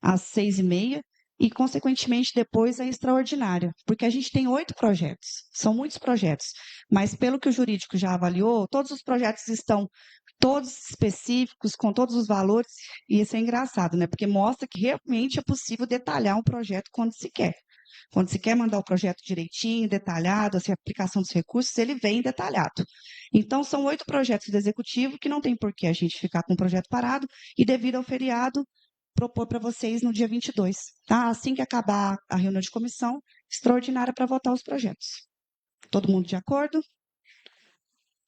às 6h30, e, consequentemente, depois a extraordinária, porque a gente tem 8 projetos, são muitos projetos, mas pelo que o jurídico já avaliou, todos os projetos estão todos específicos, com todos os valores, e isso é engraçado, né? Porque mostra que realmente é possível detalhar um projeto quando se quer. Quando se quer mandar o projeto direitinho, detalhado, assim, a aplicação dos recursos, ele vem detalhado. Então, são 8 projetos do Executivo que não tem por que a gente ficar com o projeto parado, e devido ao feriado, propor para vocês no dia 22, tá? Assim que acabar a reunião de comissão, extraordinária para votar os projetos. Todo mundo de acordo?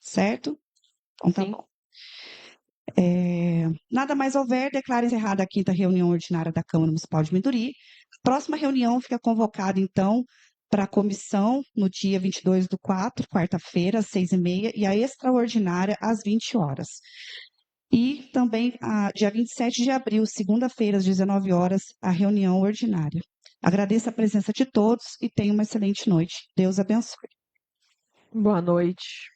Certo? Então, tá Sim. bom. Nada mais houver, declaro encerrada a 5ª reunião ordinária da Câmara Municipal de Minduri. Próxima reunião fica convocada, então, para a comissão no dia 22/4, quarta-feira, às 6h30, e a extraordinária às 20 horas. E também, dia 27 de abril, segunda-feira, às 19 horas, a reunião ordinária. Agradeço a presença de todos e tenham uma excelente noite. Deus abençoe. Boa noite.